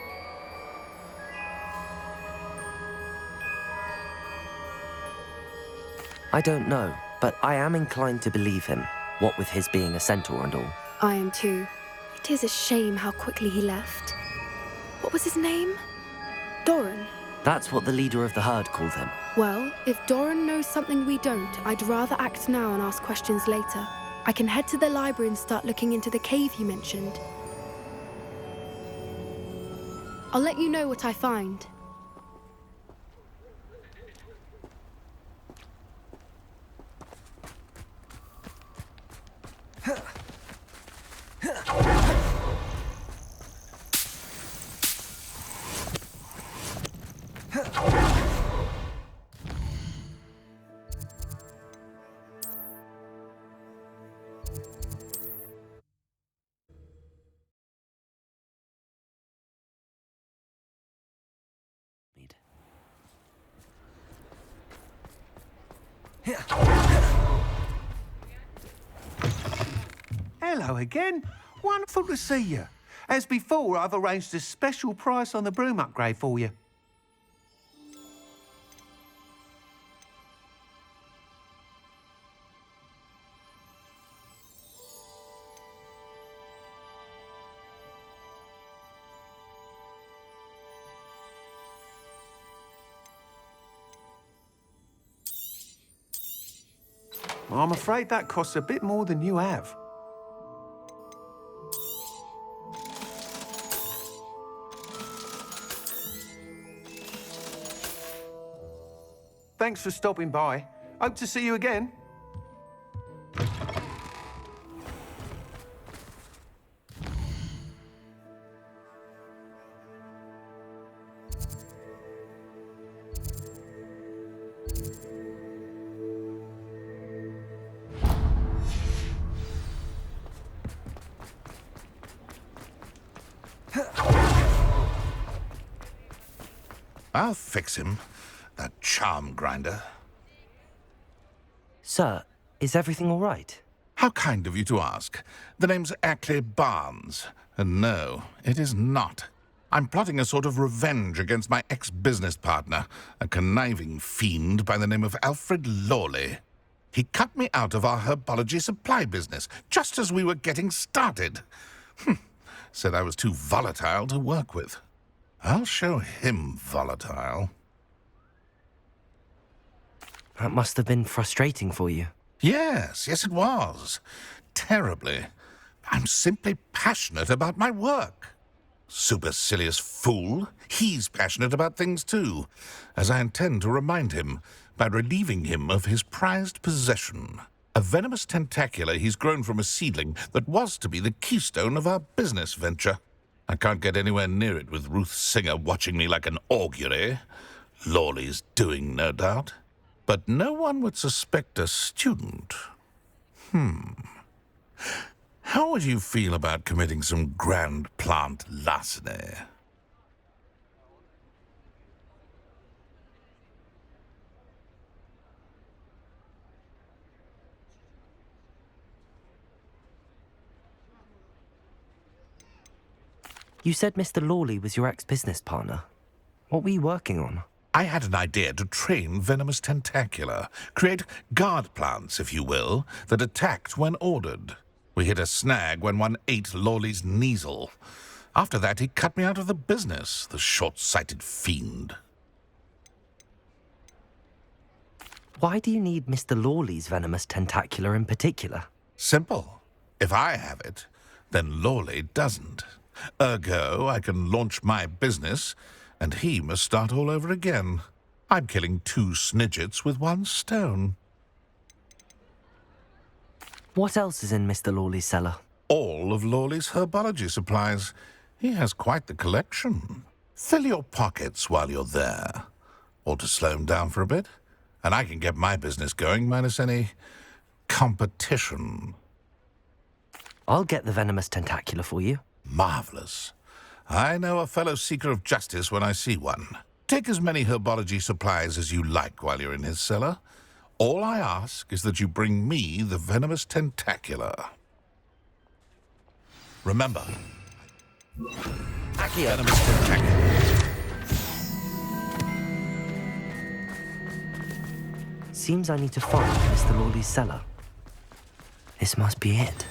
S3: I don't know, but I am inclined to believe him, what with his being a centaur and all.
S13: I am too. It is a shame how quickly he left. What was his name? Doran.
S3: That's what the leader of the herd called him.
S13: Well, if Doran knows something we don't, I'd rather act now and ask questions later. I can head to the library and start looking into the cave you mentioned. I'll let you know what I find.
S7: Hello again. Wonderful to see you. As before, I've arranged a special price on the broom upgrade for you. I'm afraid that costs a bit more than you have. Thanks for stopping by. Hope to see you again.
S5: I'll fix him, that charm grinder.
S3: Sir, is everything all right?
S5: How kind of you to ask. The name's Ackley Barnes, and no, it is not. I'm plotting a sort of revenge against my ex-business partner, a conniving fiend by the name of Alfred Lawley. He cut me out of our herbology supply business, just as we were getting started. Said I was too volatile to work with. I'll show him volatile.
S3: That must have been frustrating for you.
S5: Yes, it was. Terribly. I'm simply passionate about my work. Supercilious fool. He's passionate about things too, as I intend to remind him by relieving him of his prized possession. A venomous tentacula he's grown from a seedling that was to be the keystone of our business venture. I can't get anywhere near it with Ruth Singer watching me like an augury. Lawley's doing, no doubt. But no one would suspect a student. How would you feel about committing some grand plant larceny?
S3: You said Mr. Lawley was your ex-business partner. What were you working on?
S5: I had an idea to train venomous tentacula, create guard plants, if you will, that attacked when ordered. We hit a snag when one ate Lawley's Kneasel. After that, he cut me out of the business, the short-sighted fiend.
S3: Why do you need Mr. Lawley's venomous tentacula in particular?
S5: Simple. If I have it, then Lawley doesn't. Ergo, I can launch my business, and he must start all over again. I'm killing 2 Snidgets with 1 stone.
S3: What else is in Mr. Lawley's cellar?
S5: All of Lawley's herbology supplies. He has quite the collection. Fill your pockets while you're there. Or to slow him down for a bit. And I can get my business going minus any competition.
S3: I'll get the venomous tentacula for you.
S5: Marvelous. I know a fellow seeker of justice when I see one. Take as many herbology supplies as you like while you're in his cellar. All I ask is that you bring me the venomous tentacula. Remember, venomous tentacula.
S3: Seems I need to find Mr. Lawley's cellar. This must be it.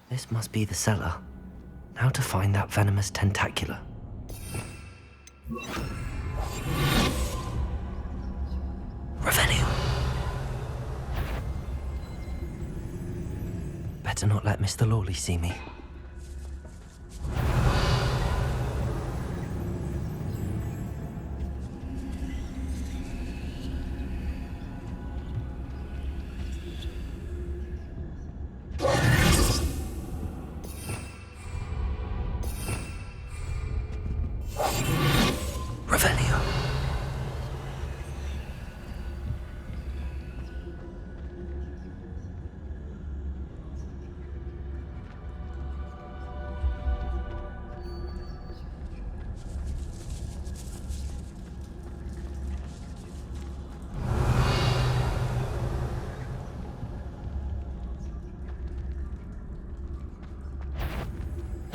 S3: This must be the cellar. Now to find that venomous tentacula. Revelio. Better not let Mr. Lawley see me. Revelio.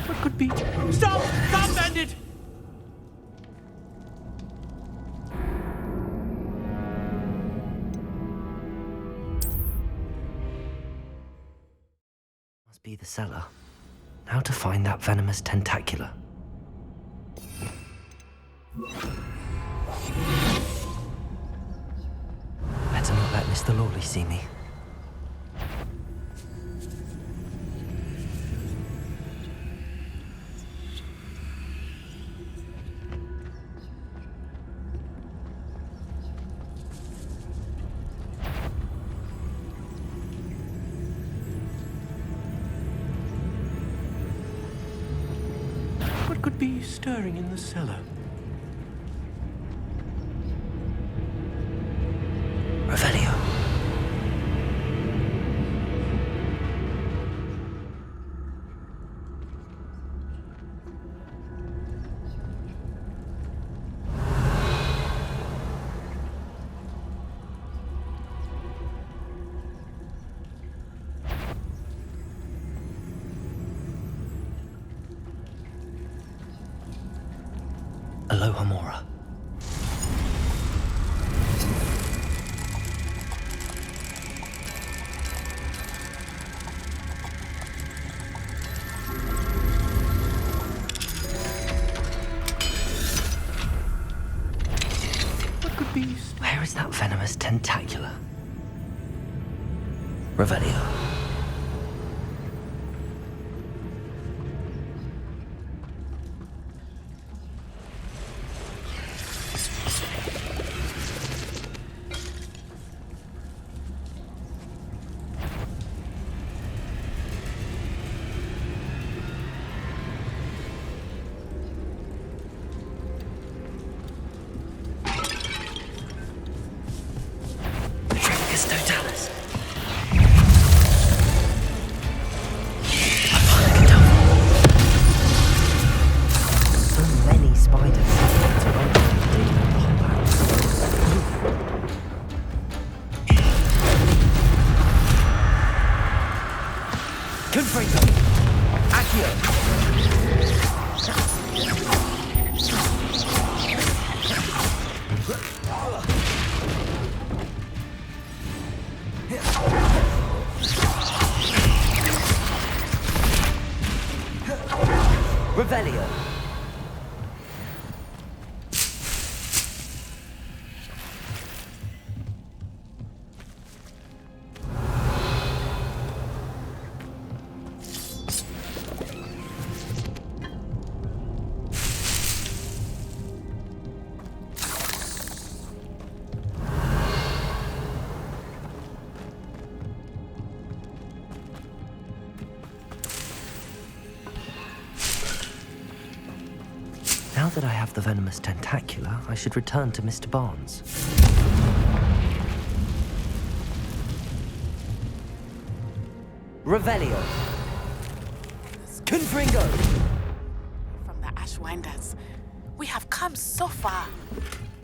S8: What could be? Stop! Stop, bandit!
S3: Must be the cellar. Now to find that venomous tentacula. Better not let Mr. Lawley see me.
S8: What could be stirring in the cellar?
S3: Revelio. Aloha Mora.
S8: What could be?
S3: Where is that venomous tentacula? Revelio. Totalis. So many spiders. It's a wonder they're digging up the whole house. Confront. Accio. Revelio. Now that I have the venomous tentacula, I should return to Mr. Barnes. Revelio. Confringo.
S4: From the Ashwinders. We have come so far.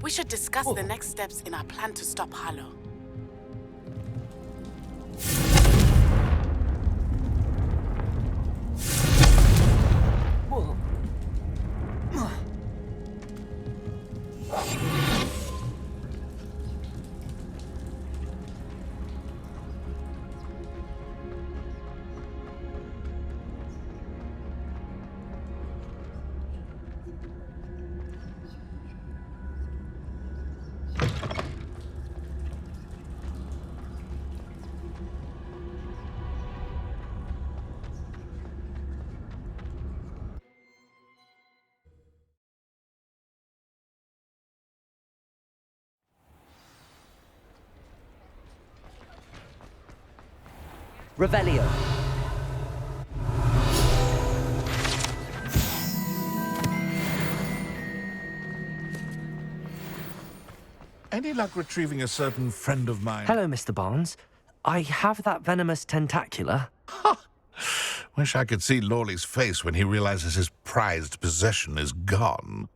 S4: We should discuss the next steps in our plan to stop Harlow.
S3: Revelio.
S5: Any luck retrieving a certain friend of mine?
S3: Hello, Mr. Barnes. I have that venomous tentacula.
S5: Wish I could see Lawley's face when he realizes his prized possession is gone.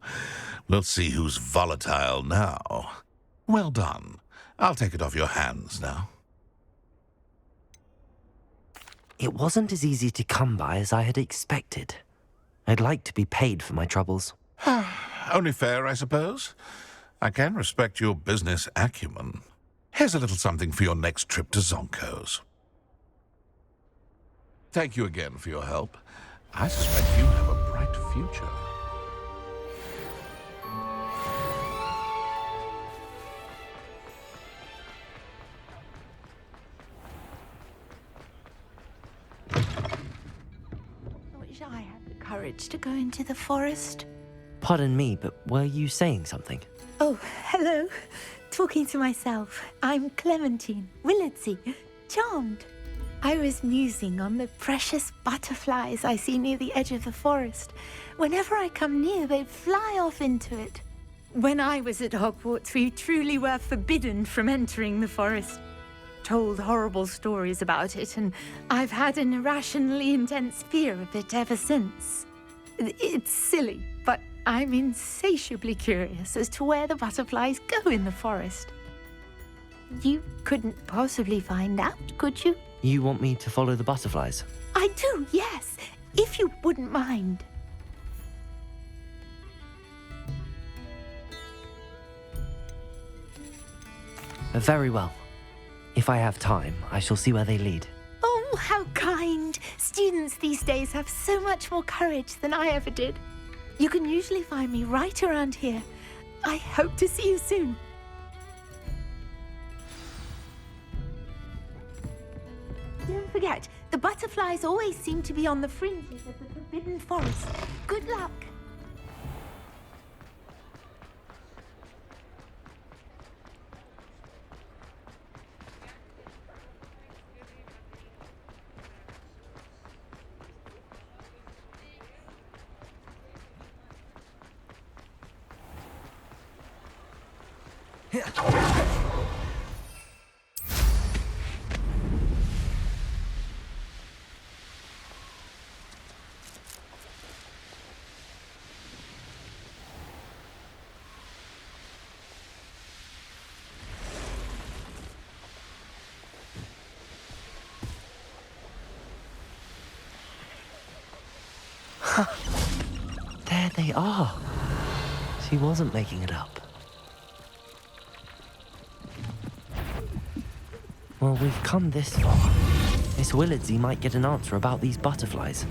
S5: We'll see who's volatile now. Well done. I'll take it off your hands now.
S3: It wasn't as easy to come by as I had expected. I'd like to be paid for my troubles.
S5: Only fair, I suppose. I can respect your business acumen. Here's a little something for your next trip to Zonko's. Thank you again for your help. I suspect you have a bright future.
S17: I wish I had the courage to go into the forest.
S3: Pardon me, but were you saying something?
S17: Oh, hello. Talking to myself. I'm Clementine Willardsey. Charmed. I was musing on the precious butterflies I see near the edge of the forest. Whenever I come near, they fly off into it. When I was at Hogwarts, we truly were forbidden from entering the forest. Told horrible stories about it, and I've had an irrationally intense fear of it ever since. It's silly, but I'm insatiably curious as to where the butterflies go in the forest. You couldn't possibly find out, could you?
S3: You want me to follow the butterflies?
S17: I do, yes, if you wouldn't mind.
S3: Very well. If I have time, I shall see where they lead.
S17: Oh, how kind. Students these days have so much more courage than I ever did. You can usually find me right around here. I hope to see you soon. Don't forget, the butterflies always seem to be on the fringes of the Forbidden Forest. Good luck.
S3: There they are. She wasn't making it up. Well, we've come this far. Miss Willardsey might get an answer about these butterflies.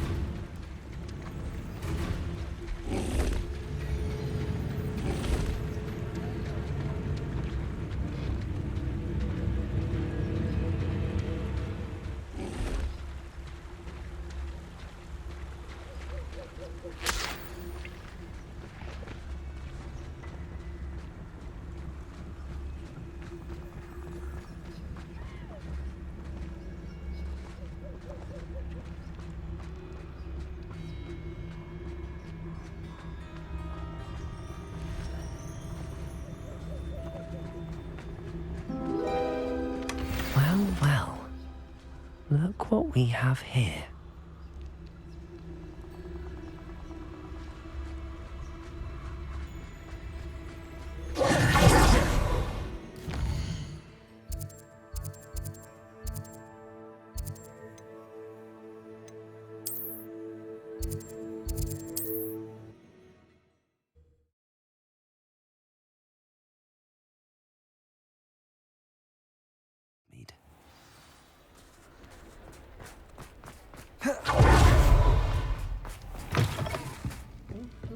S3: what we have here.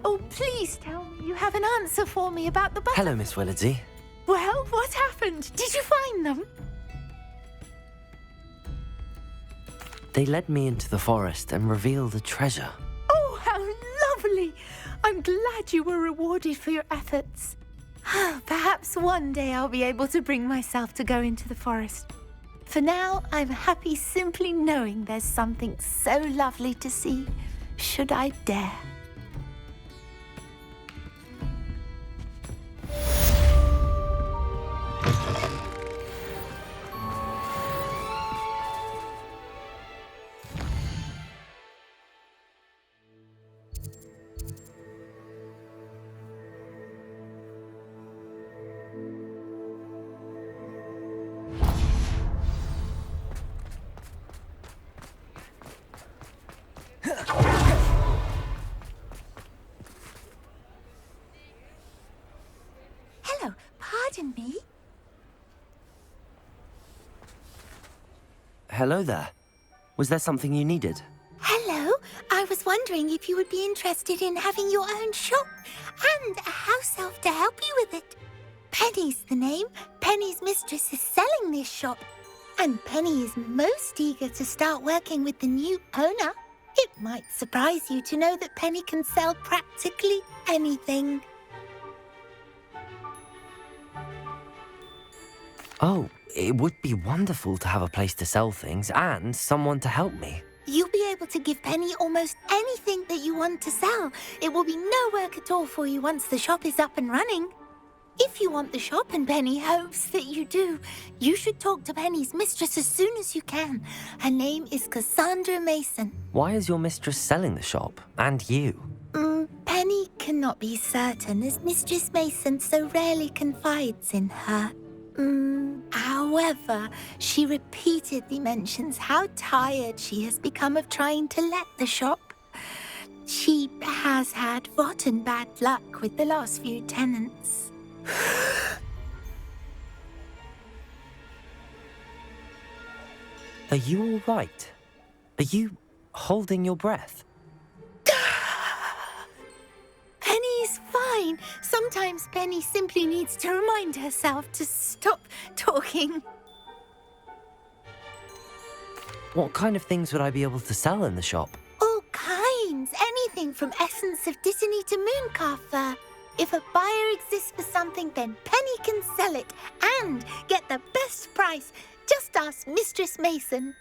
S17: Oh, please tell me you have an answer for me about the button.
S3: Hello, Miss Willardsey.
S17: Well, what happened? Did you find them?
S3: They led me into the forest and revealed a treasure.
S17: Oh, how lovely! I'm glad you were rewarded for your efforts. Perhaps one day I'll be able to bring myself to go into the forest. For now, I'm happy simply knowing there's something so lovely to see, should I dare. Hello, pardon me?
S3: Hello there. Was there something you needed?
S17: Hello, I was wondering if you would be interested in having your own shop and a house elf to help you with it. Penny's the name. Penny's mistress is selling this shop, and Penny is most eager to start working with the new owner. It might surprise you to know that Penny can sell practically anything.
S3: Oh, it would be wonderful to have a place to sell things and someone to help me.
S17: You'll be able to give Penny almost anything that you want to sell. It will be no work at all for you once the shop is up and running. If you want the shop, and Penny hopes that you do, you should talk to Penny's mistress as soon as you can. Her name is Cassandra Mason.
S3: Why is your mistress selling the shop? And you?
S17: Penny cannot be certain, as Mistress Mason so rarely confides in her. However, she repeatedly mentions how tired she has become of trying to let the shop. She has had rotten bad luck with the last few tenants.
S3: Are you all right? Are you holding your breath?
S17: Penny's fine. Sometimes Penny simply needs to remind herself to stop talking.
S3: What kind of things would I be able to sell in the shop?
S17: All kinds. Anything from essence of Disney to mooncalf fur. If a buyer exists for something, then Penny can sell it and get the best price. Just ask Mistress Mason.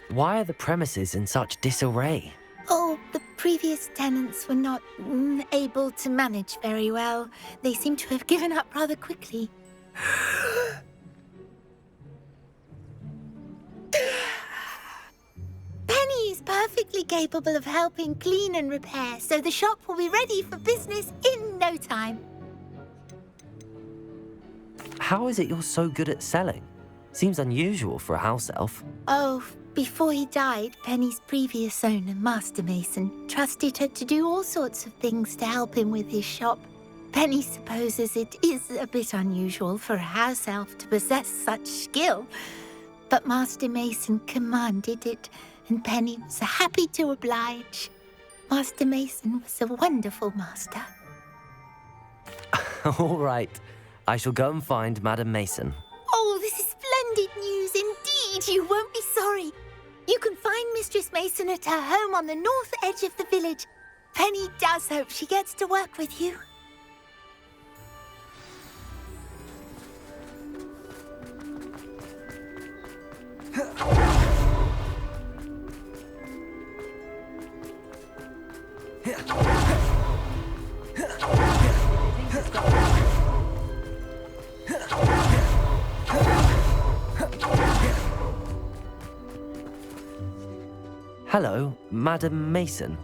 S3: Why are the premises in such disarray?
S17: Oh, the previous tenants were not able to manage very well. They seem to have given up rather quickly. Penny is perfectly capable of helping clean and repair, so the shop will be ready for business in no time.
S3: How is it you're so good at selling? Seems unusual for a house elf.
S17: Oh, before he died, Penny's previous owner, Master Mason, trusted her to do all sorts of things to help him with his shop. Penny supposes it is a bit unusual for a house elf to possess such skill, but Master Mason commanded it, and Penny was happy to oblige. Master Mason was a wonderful master.
S3: All right. I shall go and find Madam Mason.
S17: Oh, this is splendid news indeed. You won't be sorry. You can find Mistress Mason at her home on the north edge of the village. Penny does hope she gets to work with you.
S3: Hello, Madam Mason.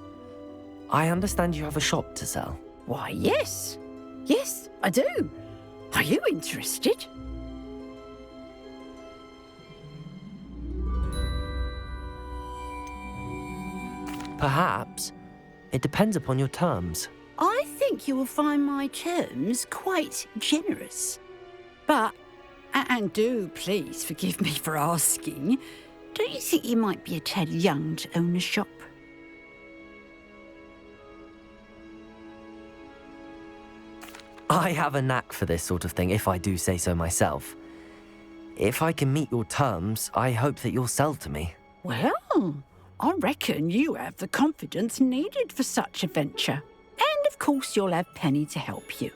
S3: I understand you have a shop to sell.
S18: Why, yes. Yes, I do. Are you interested?
S3: Perhaps. It depends upon your terms.
S18: I think you will find my terms quite generous. But, and do please forgive me for asking, don't you think you might be a tad young to own a shop?
S3: I have a knack for this sort of thing, if I do say so myself. If I can meet your terms, I hope that you'll sell to me.
S18: Well, I reckon you have the confidence needed for such a venture. And of course you'll have Penny to help you.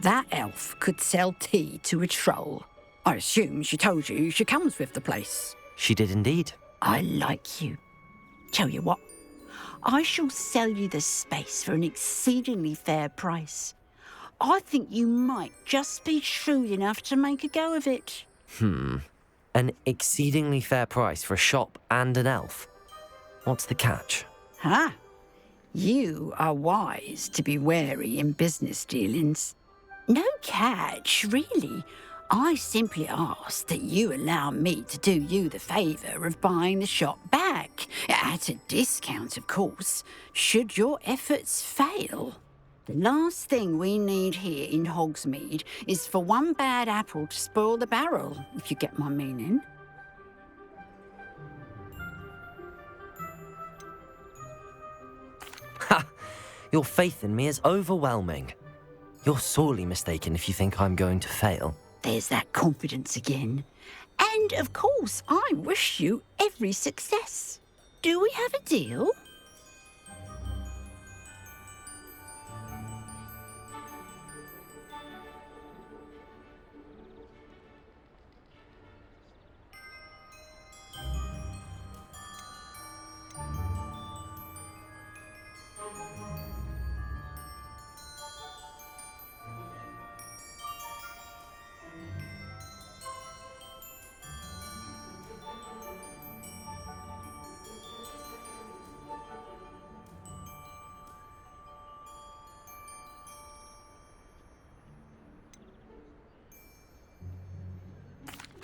S18: That elf could sell tea to a troll. I assume she told you she comes with the place.
S3: She did indeed.
S18: I like you. Tell you what, I shall sell you the space for an exceedingly fair price. I think you might just be shrewd enough to make a go of it.
S3: An exceedingly fair price for a shop and an elf. What's the catch?
S18: Huh? You are wise to be wary in business dealings. No catch, really. I simply ask that you allow me to do you the favour of buying the shop back, at a discount, of course, should your efforts fail. The last thing we need here in Hogsmeade is for one bad apple to spoil the barrel, if you get my meaning.
S3: Ha! Your faith in me is overwhelming. You're sorely mistaken if you think I'm going to fail.
S18: There's that confidence again. And, of course, I wish you every success. Do we have a deal?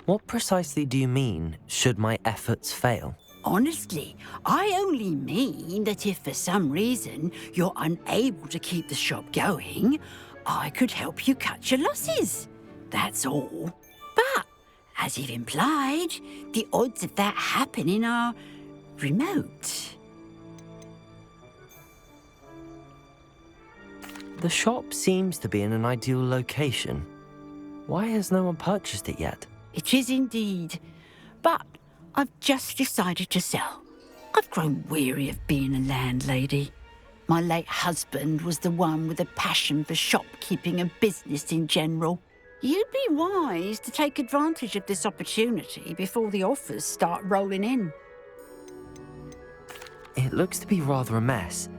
S3: What precisely do you mean, should my efforts fail?
S18: Honestly, I only mean that if for some reason you're unable to keep the shop going, I could help you cut your losses. That's all. But, as you've implied, the odds of that happening are remote.
S3: The shop seems to be in an ideal location. Why has no one purchased it yet?
S18: It is indeed. But I've just decided to sell. I've grown weary of being a landlady. My late husband was the one with a passion for shopkeeping and business in general. You'd be wise to take advantage of this opportunity before the offers start rolling in.
S3: It looks to be rather a mess.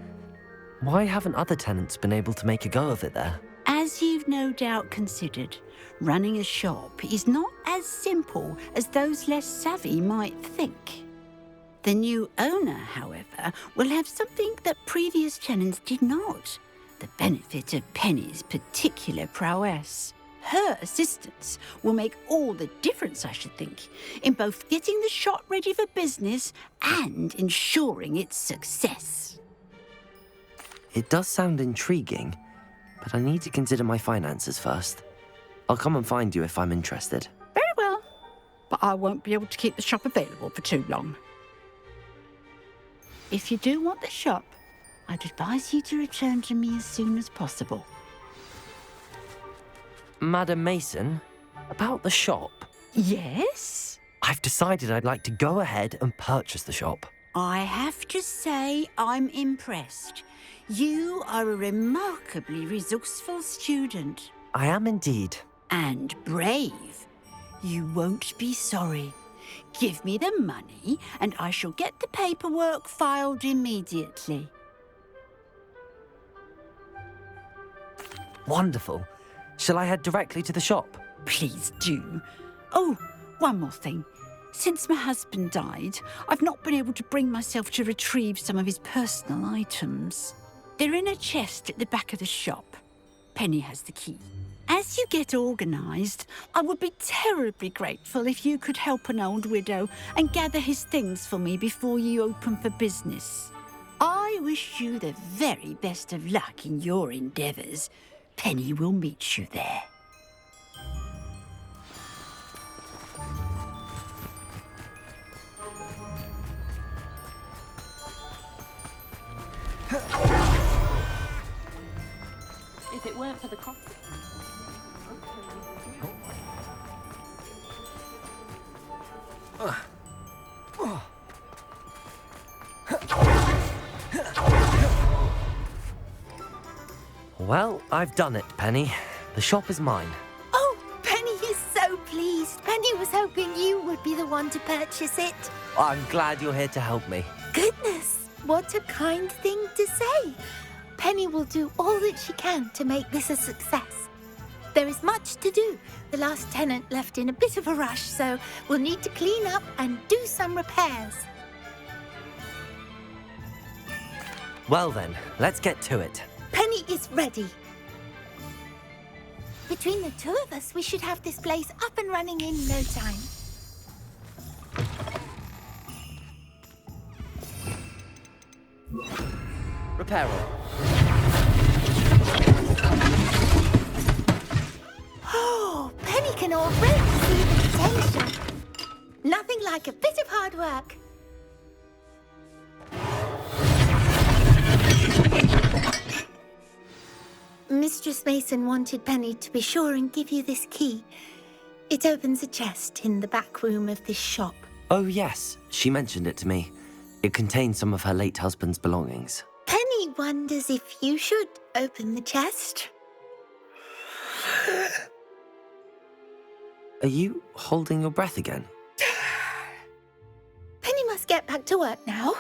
S3: Why haven't other tenants been able to make a go of it there?
S18: As you've no doubt considered, running a shop is not as simple as those less savvy might think. The new owner, however, will have something that previous tenants did not, the benefit of Penny's particular prowess. Her assistance will make all the difference, I should think, in both getting the shop ready for business and ensuring its success.
S3: It does sound intriguing, but I need to consider my finances first. I'll come and find you if I'm interested.
S18: Very well, but I won't be able to keep the shop available for too long. If you do want the shop, I'd advise you to return to me as soon as possible.
S3: Madam Mason, about the shop.
S18: Yes?
S3: I've decided I'd like to go ahead and purchase the shop.
S18: I have to say I'm impressed. You are a remarkably resourceful student.
S3: I am indeed.
S18: And brave. You won't be sorry. Give me the money and I shall get the paperwork filed immediately.
S3: Wonderful. Shall I head directly to the shop?
S18: Please do. Oh, one more thing. Since my husband died, I've not been able to bring myself to retrieve some of his personal items. They're in a chest at the back of the shop. Penny has the key. As you get organised, I would be terribly grateful if you could help an old widow and gather his things for me before you open for business. I wish you the very best of luck in your endeavours. Penny will meet you there.
S4: If it weren't for the coffee.
S3: Well, I've done it, Penny. The shop is mine.
S17: Oh, Penny is so pleased. Penny was hoping you would be the one to purchase it.
S3: I'm glad you're here to help me.
S17: Goodness, what a kind thing to say. Penny will do all that she can to make this a success. There is much to do. The last tenant left in a bit of a rush, so we'll need to clean up and do some repairs.
S3: Well then, let's get to it.
S17: Penny is ready. Between the two of us, we should have this place up and running in no time.
S3: Repairer.
S17: Oh, Penny can already see the potential. Nothing like a bit of hard work. Mistress Mason wanted Penny to be sure and give you this key. It opens a chest in the back room of this shop.
S3: Oh yes, she mentioned it to me. It contains some of her late husband's belongings.
S17: Penny wonders if you should open the chest.
S3: Are you holding your breath again?
S17: Penny must get back to work now.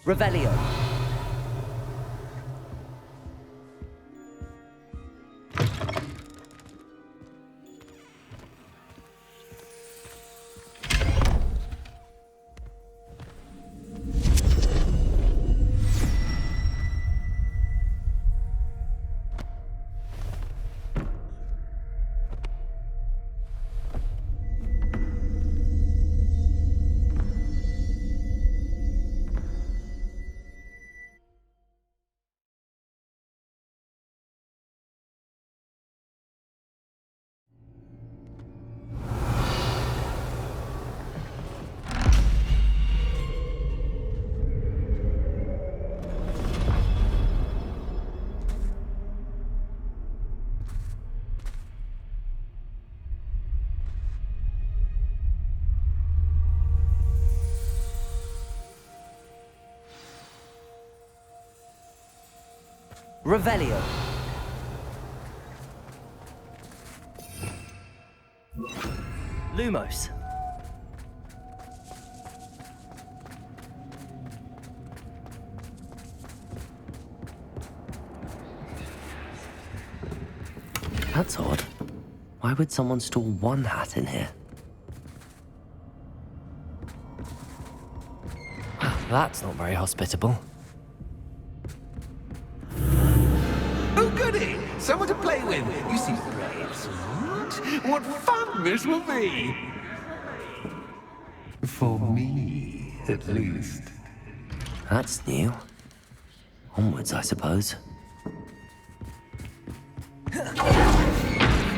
S3: Revelio. Revelio.
S11: Lumos.
S3: That's odd. Why would someone store one hat in here? That's not very hospitable.
S8: Oh, goody! Someone to play with. You seem brave, What fun this will be!
S7: For me, at least.
S3: That's new. Onwards, I suppose.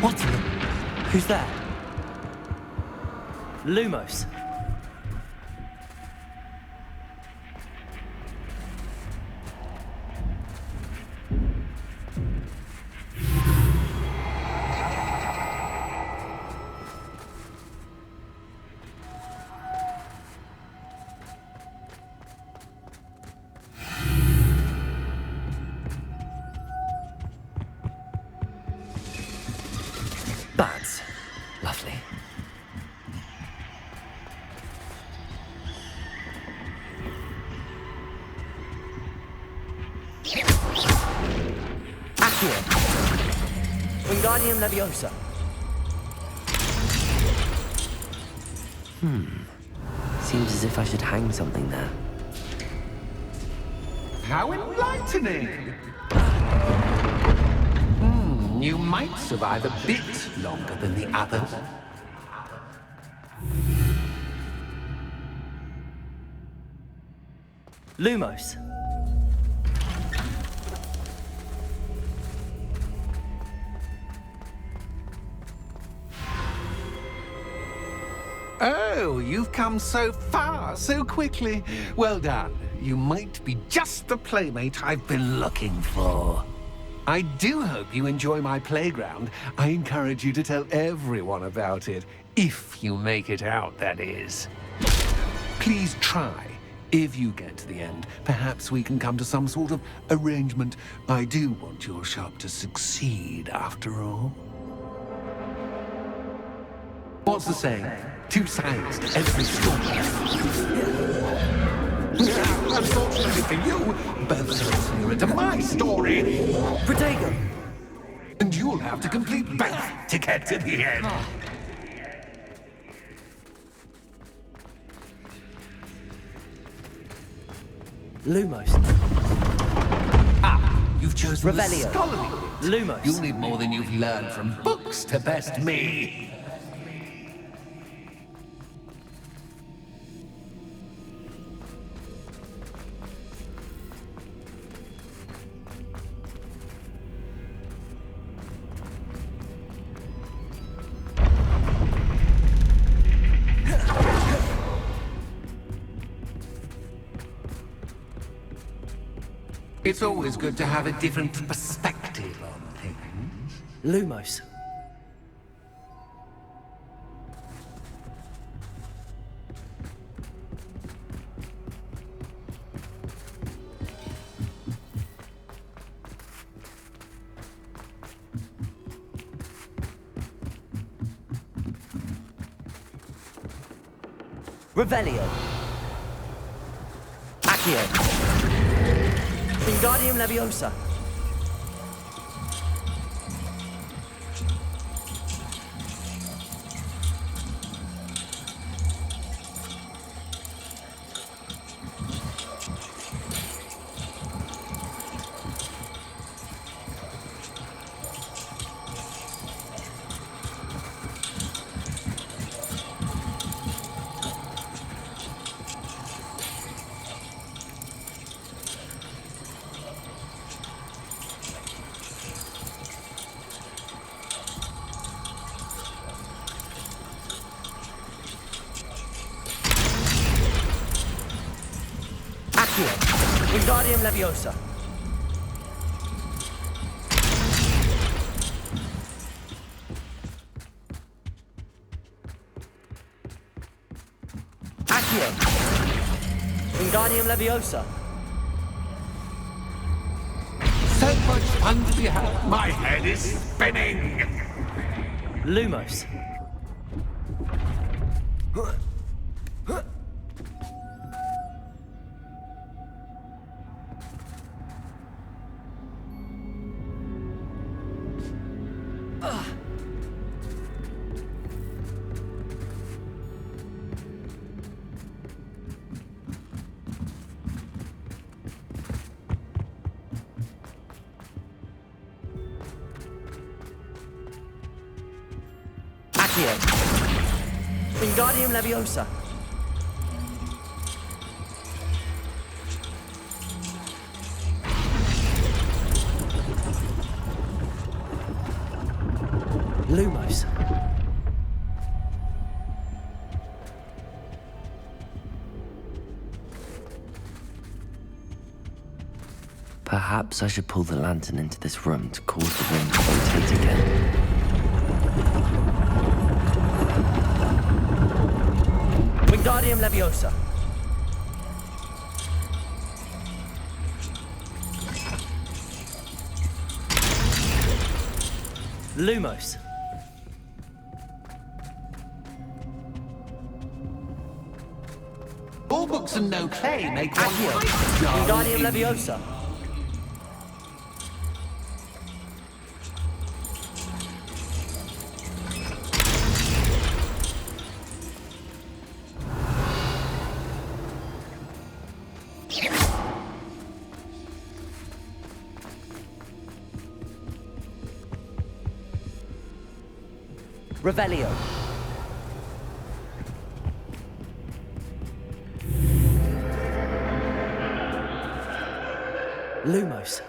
S3: What? Who's there?
S11: Lumos.
S3: Bats. Lovely. Accio. Wingardium Leviosa. Seems as if I should hang something there.
S7: How enlightening! You might survive a bit longer than the others.
S11: Lumos.
S7: Oh, you've come so far, so quickly. Well done. You might be just the playmate I've been looking for. I do hope you enjoy my playground. I encourage you to tell everyone about it. If you make it out, that is. Please try. If you get to the end, perhaps we can come to some sort of arrangement. I do want your shop to succeed, after all. What's the saying? Two sides to every story. Unfortunately for you, both sides are into my story.
S3: Protego.
S7: And you'll have to complete both to get to the end.
S11: Lumos.
S7: You've chosen the
S11: Rebellion.
S7: scholarly.
S11: Lumos.
S7: You'll need more than you've learned from books to best me. It's always good to have a different perspective on things.
S11: Lumos.
S3: Revelio. Accio. Wingardium Leviosa. Wingardium Leviosa. Accio. Wingardium Leviosa.
S7: So much fun to be had. My head is spinning.
S11: Lumos.
S3: Accio. Wingardium Leviosa.
S11: Lumos.
S3: Perhaps I should pull the lantern into this room to cause the room to rotate again. Wingardium Leviosa.
S11: Lumos.
S7: All books and no clay make
S3: Accio.
S7: one
S3: Wingardium Leviosa. Revelio.
S11: Lumos.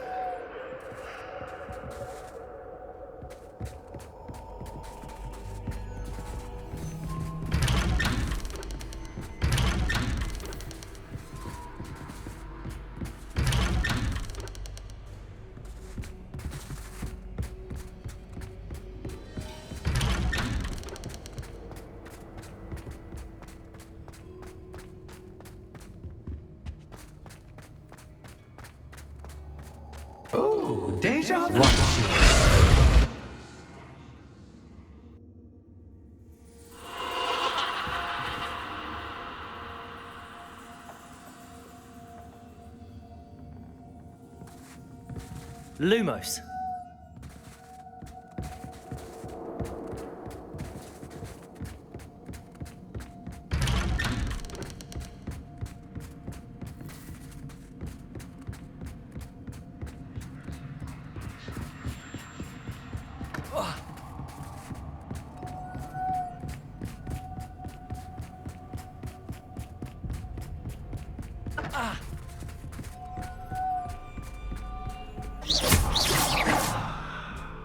S7: Oh, deja vu.
S11: Lumos.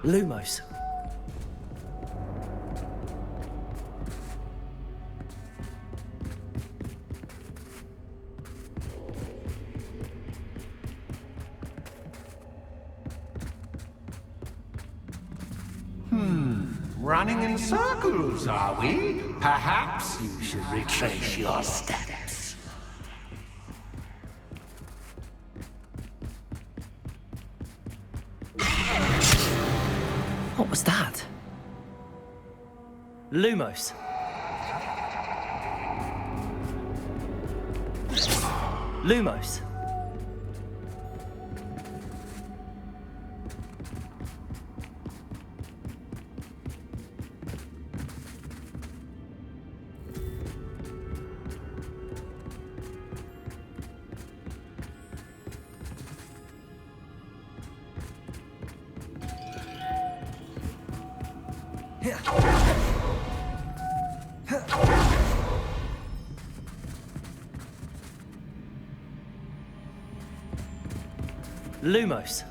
S11: Lumos.
S7: Running in circles, are we? Perhaps you should retrace your steps.
S3: What was that?
S11: Lumos. Lumos. Lumos.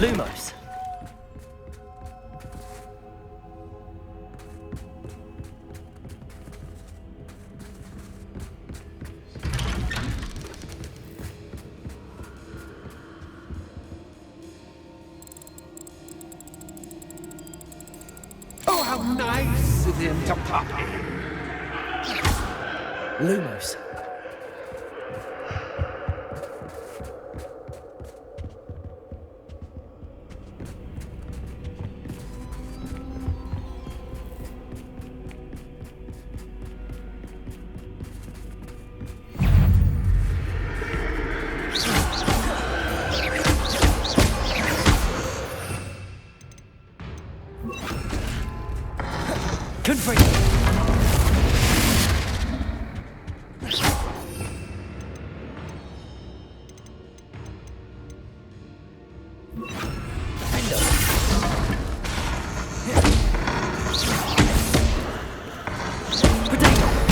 S11: Lumos.
S7: Oh, how nice of him to pop in.
S11: Lumos. Confront.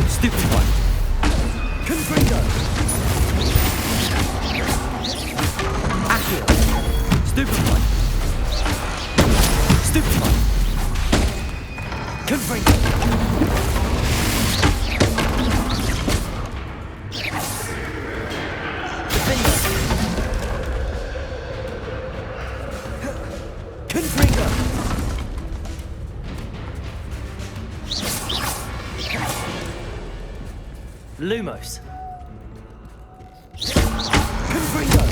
S11: Stupid one. Confringo. Accio. Stupid one. Stupid one. Confringo. Defender. Confringo. Lumos. Confringo.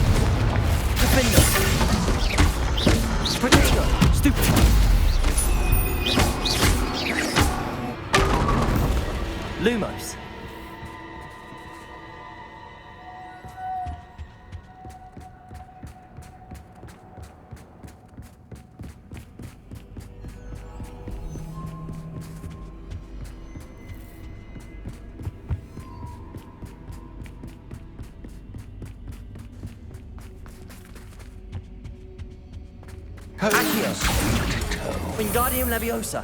S11: Defender. Protego. Stupid. Lumos. Accio. Wingardium Leviosa.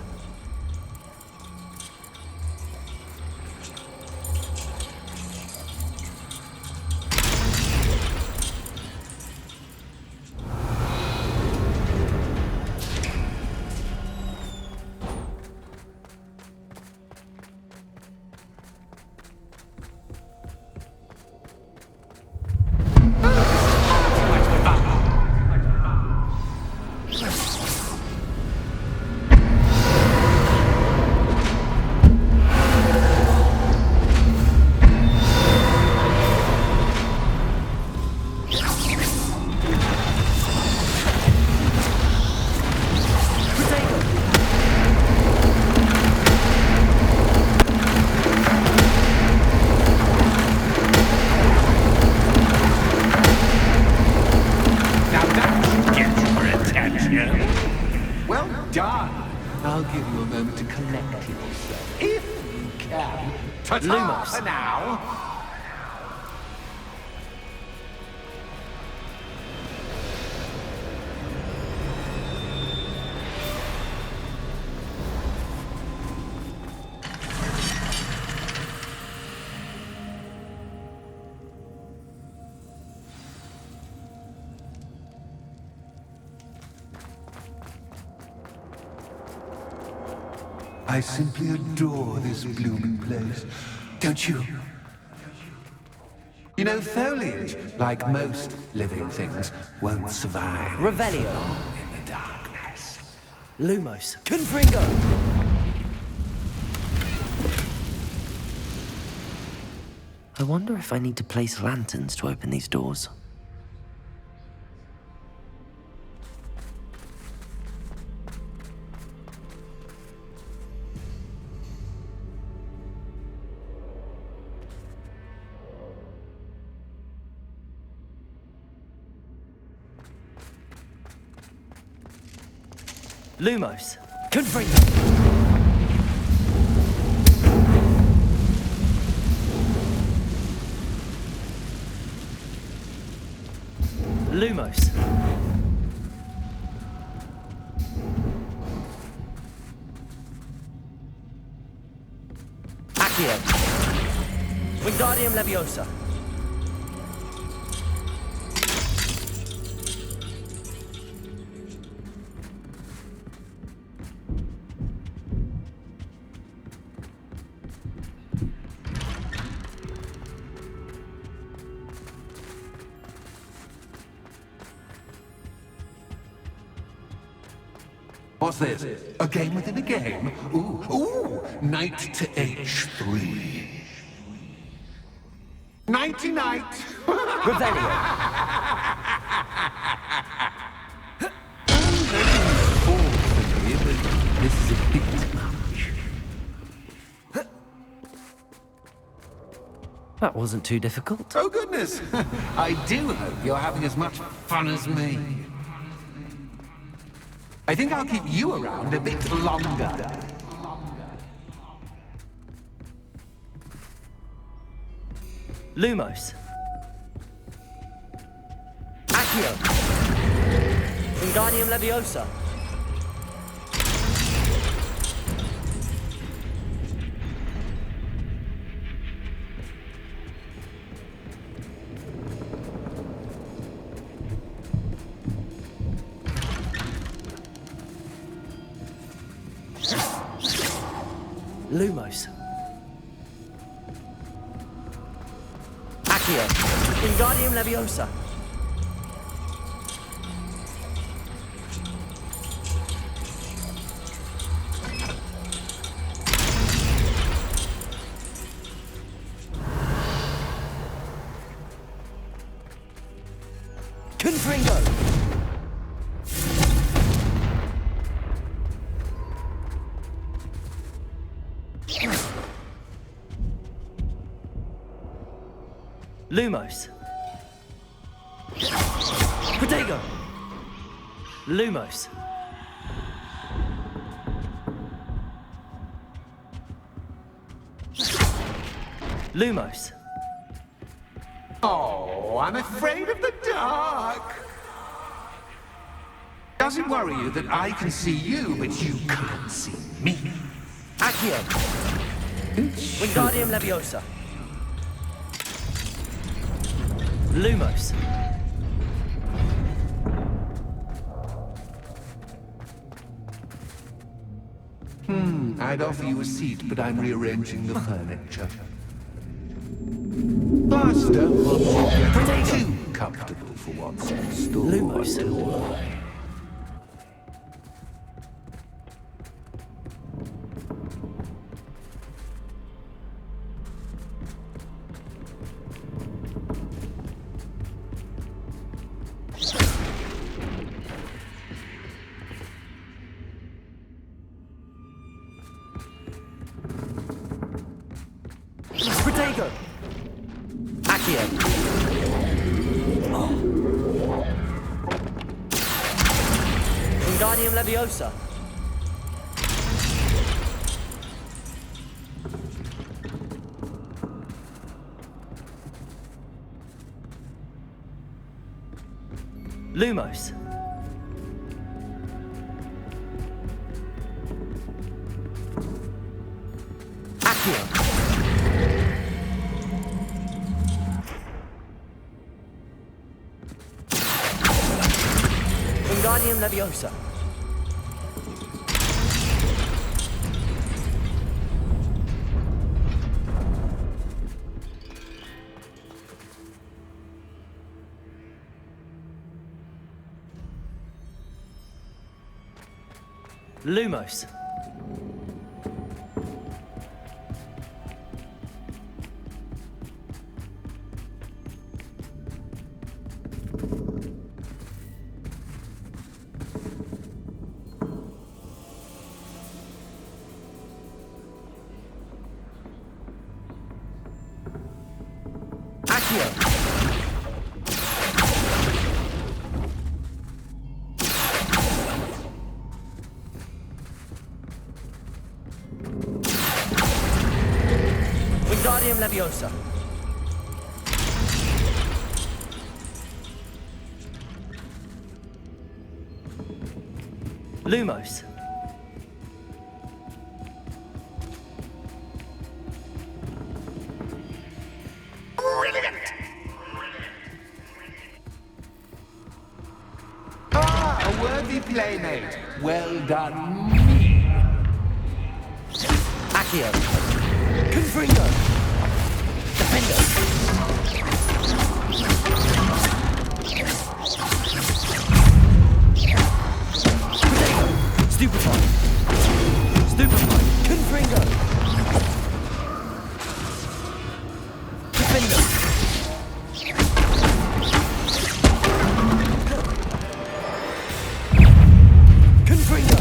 S7: I'll give you a moment to collect yourself, if you can. Ta-ta
S11: Lumos.
S7: for now. I simply adore this blooming place, don't you? You know, foliage, like most living things, won't survive
S11: Revelio.
S7: long in the darkness.
S11: Lumos. Confringo.
S3: I wonder if I need to place lanterns to open these doors.
S11: Lumos. Confringo. Lumos. Accio. Wingardium Leviosa.
S7: What's this? A game within a game? Ooh, knight to H3. Nighty-night!
S11: Revelio.
S7: This is a bit much.
S3: That wasn't too difficult.
S7: Oh, goodness! I do hope you're having as much fun as me. I think I'll keep you around a bit longer.
S11: Lumos. Accio. Wingardium Leviosa. Lumos. Accio. Wingardium Leviosa. Confringo. Lumos. Protego. Lumos. Lumos.
S8: Oh, I'm afraid of the dark. Does it worry you that I can see you, but you can't see me?
S11: Accio. Wingardium Leviosa. Lumos.
S8: I'd offer you a seat, but I'm rearranging the furniture. Master, won't you get too comfortable for what's in store?
S11: Lumos. Protego. Accio. Wingardium Leviosa. Lumos. Accio. Wingardium Leviosa. Lumos. Accio. Wingardium Leviosa. Lumos.
S8: Ah, a worthy playmate. Well done, me.
S11: Accio. Confringo. Defender. Stupefy. Stupefy. Confringo. Defender. Confringo.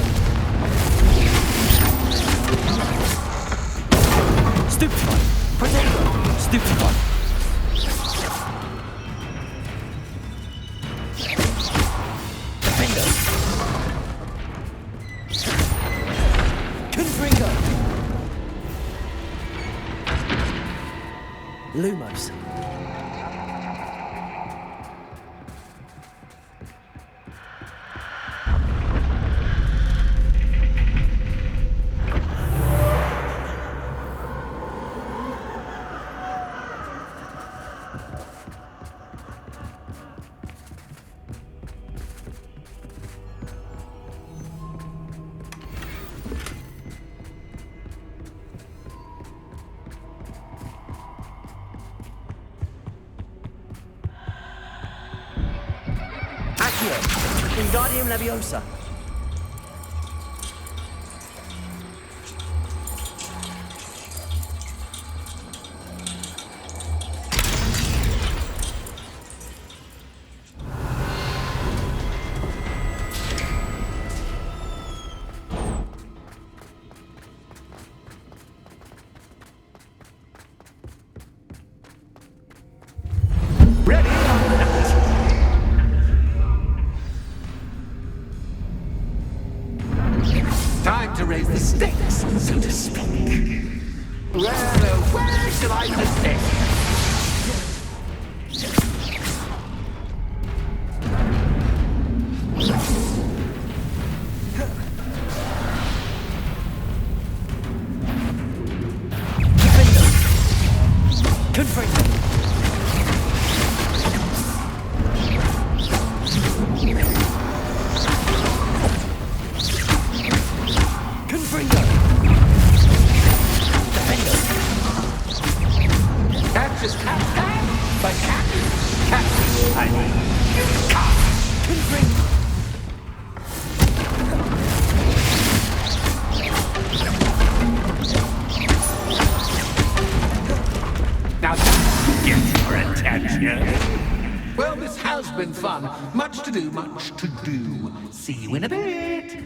S11: Stupefy. Protego. Stupefy. Defender. Confringo. Lumos. Accio. Wingardium Leviosa.
S8: raise the stakes, so to speak. Where shall I put this? Well, this has been fun. Much to do, much to do. See you in a bit.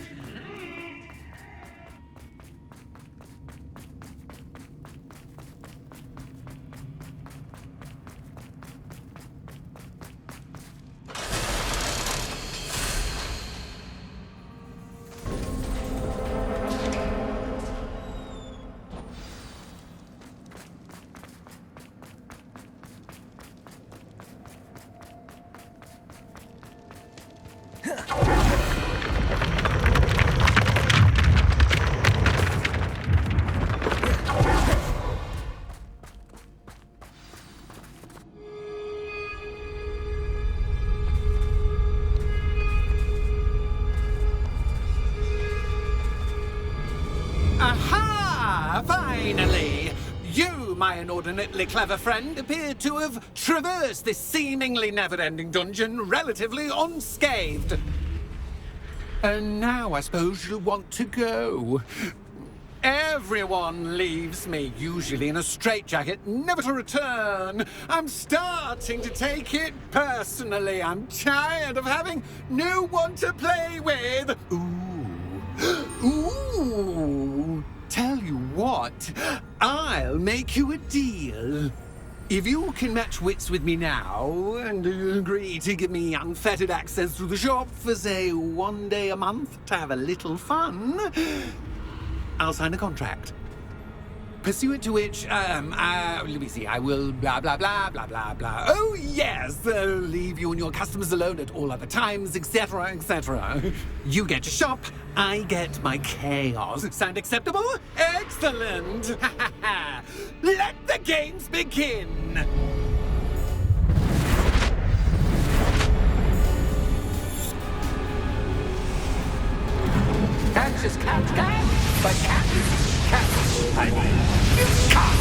S8: Aha! Finally! You, my inordinately clever friend, appear to have traversed this seemingly never-ending dungeon relatively unscathed. And now I suppose you'll want to go. Everyone leaves me, usually in a straitjacket, never to return. I'm starting to take it personally. I'm tired of having no one to play with. Ooh. Tell you what, I'll make you a deal. If you can match wits with me now and agree to give me unfettered access to the shop for, say, 1 day a month to have a little fun, I'll sign a contract. Pursuant to which, let me see, I will blah, blah, blah, blah, blah, blah. Oh, yes, leave you and your customers alone at all other times, etc., etc. You get your shop, I get my chaos. Sound acceptable? Excellent! Let the games begin! That's just cat, but cat. I mean, cat.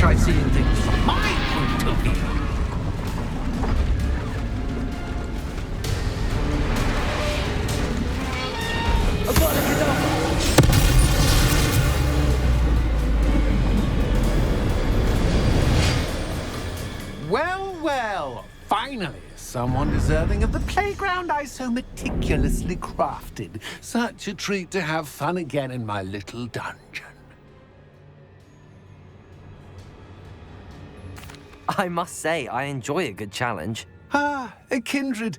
S8: Try seeing things from my point of view. Well, well, finally, someone deserving of the playground I so meticulously crafted. Such a treat to have fun again in my little dungeon.
S3: I must say, I enjoy a good challenge.
S8: Ah, a kindred,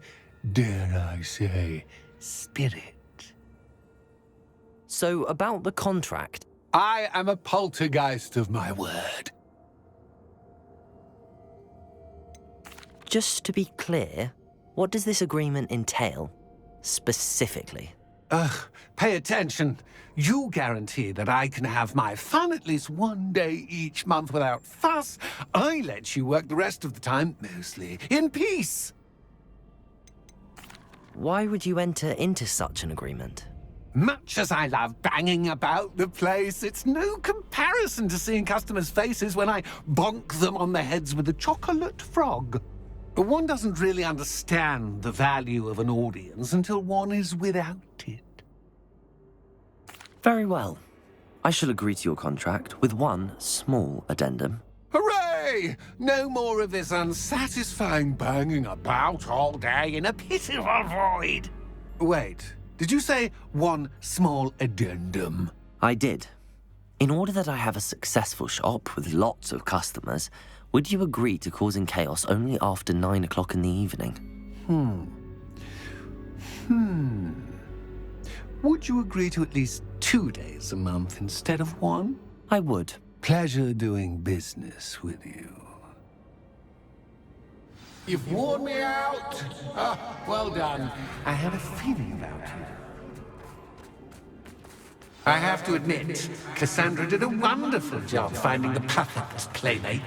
S8: dare I say, spirit.
S3: So, about the contract.
S8: I am a poltergeist of my word.
S3: Just to be clear, what does this agreement entail, specifically?
S8: Pay attention. You guarantee that I can have my fun at least one day each month without fuss. I let you work the rest of the time, mostly in peace.
S3: Why would you enter into such an agreement?
S8: Much as I love banging about the place, it's no comparison to seeing customers' faces when I bonk them on the heads with a chocolate frog. One doesn't really understand the value of an audience until one is without it.
S3: Very well. I shall agree to your contract with one small addendum.
S8: Hooray! No more of this unsatisfying banging about all day in a pitiful void. Wait, did you say one small addendum?
S3: I did. In order that I have a successful shop with lots of customers, would you agree to causing chaos only after 9 o'clock in the evening?
S8: Would you agree to at least 2 days a month instead of one?
S3: I would.
S8: Pleasure doing business with you. You've worn me out. Well done. I had a feeling about you. I have to admit, Cassandra did a wonderful job finding the perfect playmate.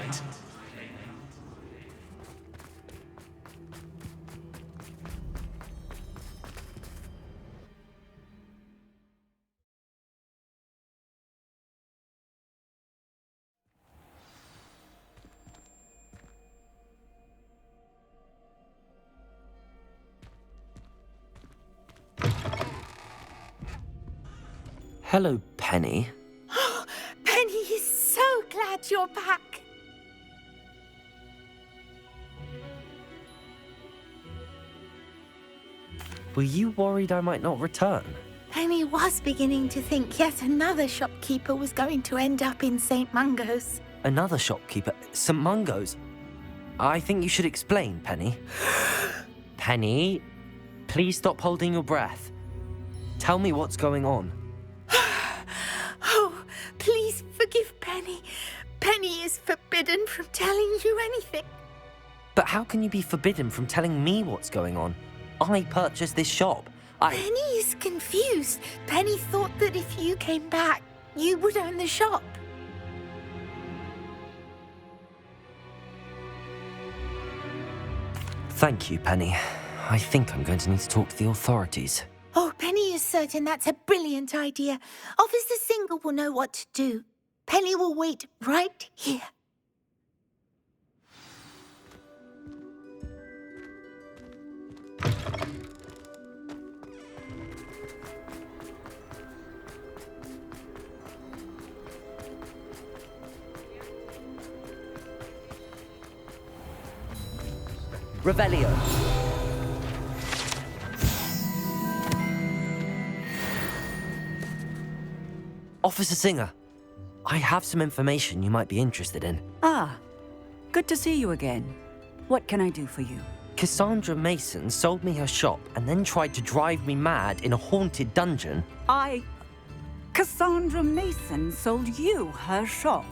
S3: Hello, Penny.
S17: Penny is so glad you're back.
S3: Were you worried I might not return?
S17: Penny was beginning to think yet another shopkeeper was going to end up in St. Mungo's.
S3: Another shopkeeper? St. Mungo's? I think you should explain, Penny. Penny, please stop holding your breath. Tell me what's going on.
S17: Oh, please forgive Penny. Penny is forbidden from telling you anything.
S3: But how can you be forbidden from telling me what's going on? I purchased this shop.
S17: Penny is confused. Penny thought that if you came back, you would own the shop.
S3: Thank you, Penny. I think I'm going to need to talk to the authorities.
S17: Oh, Penny is certain that's a brilliant idea. Officer Singer will know what to do. Penny will wait right here.
S11: Rebellion.
S3: Officer Singer, I have some information you might be interested in.
S12: Ah, good to see you again. What can I do for you?
S3: Cassandra Mason sold me her shop and then tried to drive me mad in a haunted dungeon.
S12: Cassandra Mason sold you her shop?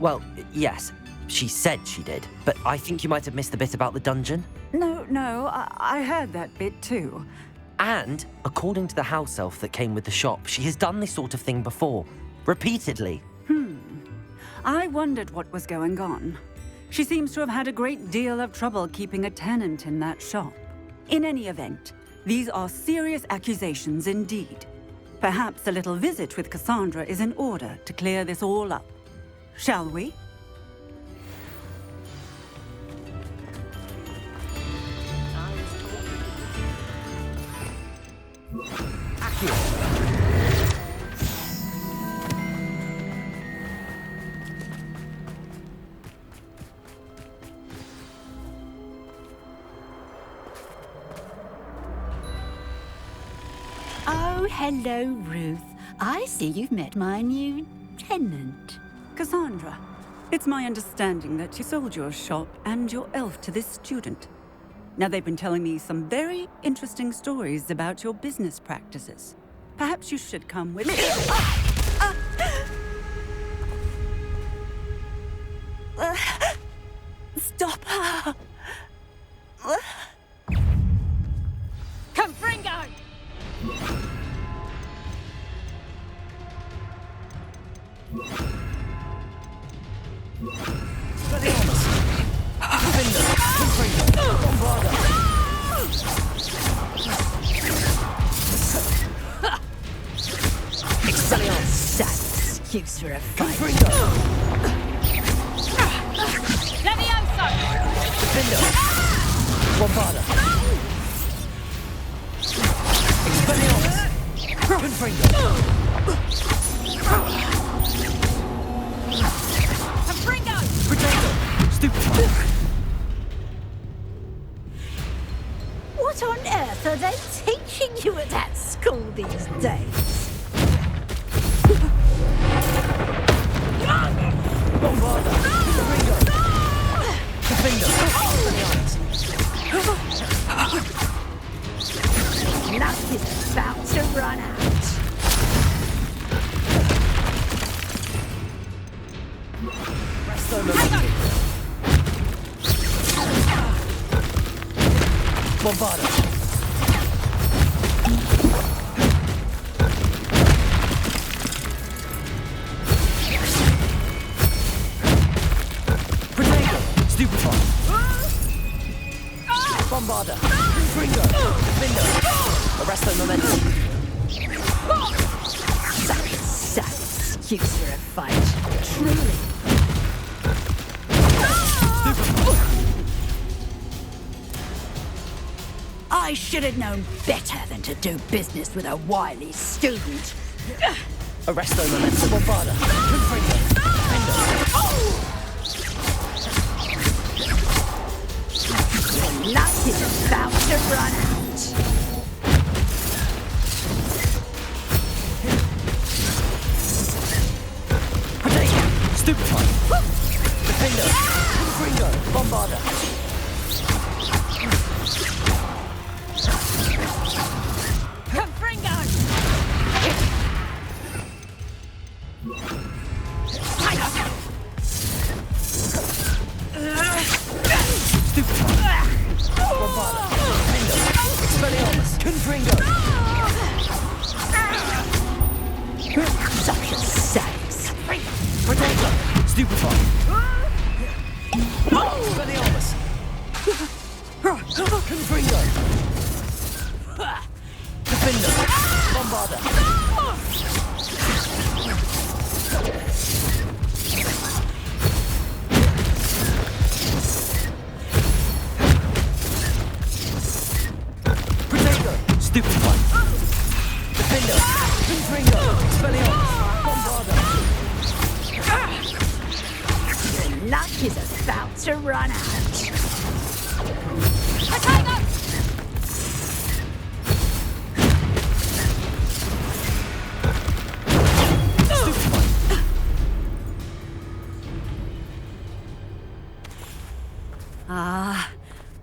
S3: Well, yes, she said she did, but I think you might have missed the bit about the dungeon.
S12: No, I heard that bit too.
S3: And, according to the house elf that came with the shop, she has done this sort of thing before. Repeatedly.
S12: I wondered what was going on. She seems to have had a great deal of trouble keeping a tenant in that shop. In any event, these are serious accusations indeed. Perhaps a little visit with Cassandra is in order to clear this all up. Shall we?
S18: Oh, hello, Ruth. I see you've met my new tenant.
S12: Cassandra, it's my understanding that you sold your shop and your elf to this student. Now, they've been telling me some very interesting stories about your business practices. Perhaps you should come with me.
S18: Stop her!
S14: Confringo!
S18: Expelliarmus, sad excuse for a fight.
S14: Levioso!
S11: Defender! Bombarda! Expelliarmus! Confringo!
S14: Confringo!
S11: Protego! Stupid!
S18: What on earth are they teaching you at that school these days?
S11: Bombarda! Confringo! Defender!
S18: Luck is about to run out.
S11: Resto momentum! Bombarda! Protego! Stupefy! Bombarda! Confringo! Defender! Arresto momentum!
S18: Sad excuse for a fight. Truly. I should have known better than to do business with a wily student.
S11: Arresto momentum! Bombarda! Confringo!
S18: Your luck is about to run out.
S11: Stupefy! Defender! Confringo! Bombarda!
S14: Confringo!
S11: Stupefy! Bombarda! Defender! Expelliarmus! Confringo!
S18: Such a sass.
S11: Protego! Stupefy! Expelliarmus! Confringo! Defender! Bombarda! Protego! Stupefy! Defender! Confringo! Expelliarmus! Bombarda!
S18: Your luck is about to run out.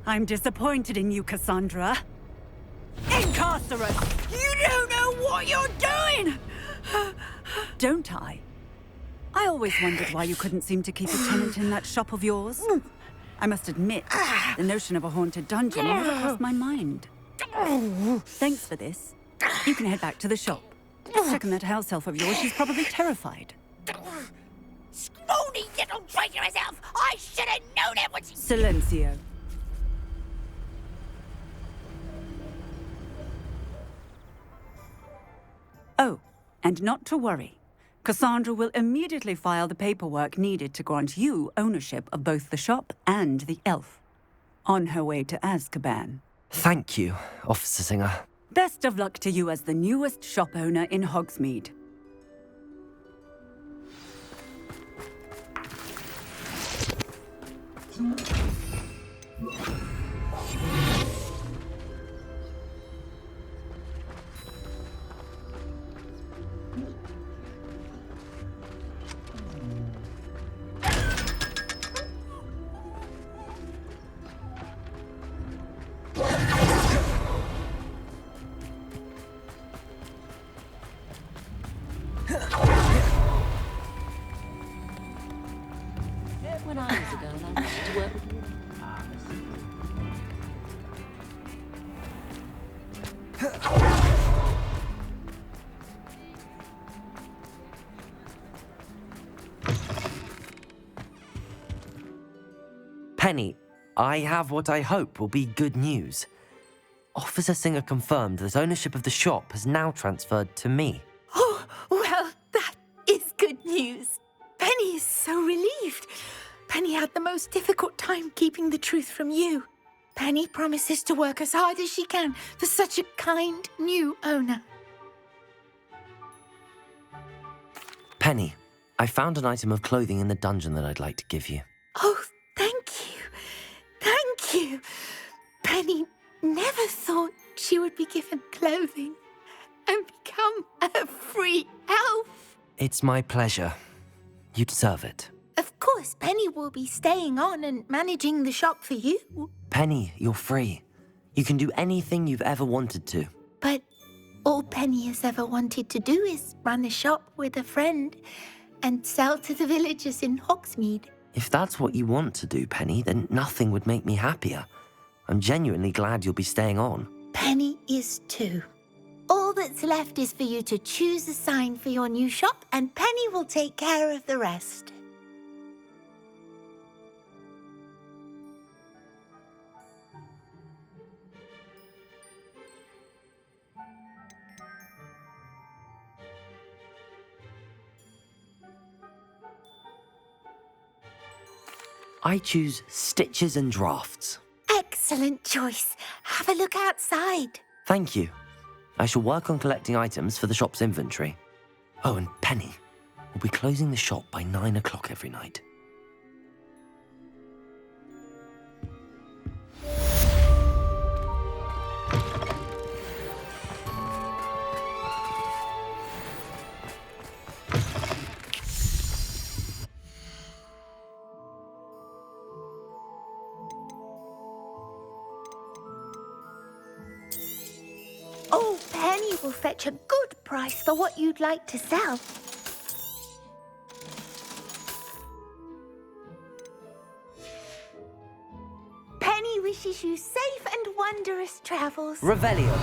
S12: I'm disappointed in you, Cassandra. Incarcerate! You don't know what you're doing! Don't I? I always wondered why you couldn't seem to keep a tenant in that shop of yours. I must admit, the notion of a haunted dungeon never crossed my mind. Thanks for this. You can head back to the shop. Checking that house elf of yours, she's probably terrified.
S18: Scrawny little traitor herself! I should have known it was...
S12: Silencio. Oh, And not to worry. Cassandra will immediately file the paperwork needed to grant you ownership of both the shop and the elf. On her way to Azkaban.
S3: Thank you, Officer Singer.
S12: Best of luck to you as the newest shop owner in Hogsmeade.
S19: When I was a girl, I wanted to work with you.
S3: Penny, I have what I hope will be good news. Officer Singer confirmed that ownership of the shop has now transferred to me.
S17: Oh, well, that is good news. Penny is so relieved. Penny had the most difficult time keeping the truth from you. Penny promises to work as hard as she can for such a kind new owner.
S3: Penny, I found an item of clothing in the dungeon that I'd like to give you.
S17: Oh, thank you. Thank you. Penny never thought she would be given clothing and become a free elf.
S3: It's my pleasure. You deserve it.
S17: Of course, Penny will be staying on and managing the shop for you.
S3: Penny, you're free. You can do anything you've ever wanted to.
S17: But all Penny has ever wanted to do is run a shop with a friend and sell to the villagers in Hogsmeade.
S3: If that's what you want to do, Penny, then nothing would make me happier. I'm genuinely glad you'll be staying on.
S17: Penny is too. All that's left is for you to choose a sign for your new shop, and Penny will take care of the rest.
S3: I choose stitches and drafts.
S17: Excellent choice. Have a look outside.
S3: Thank you. I shall work on collecting items for the shop's inventory. Oh, and Penny, we'll be closing the shop by 9 o'clock every night.
S17: Oh, Penny will fetch a good price for what you'd like to sell. Penny wishes you safe and wondrous travels.
S3: Revelio.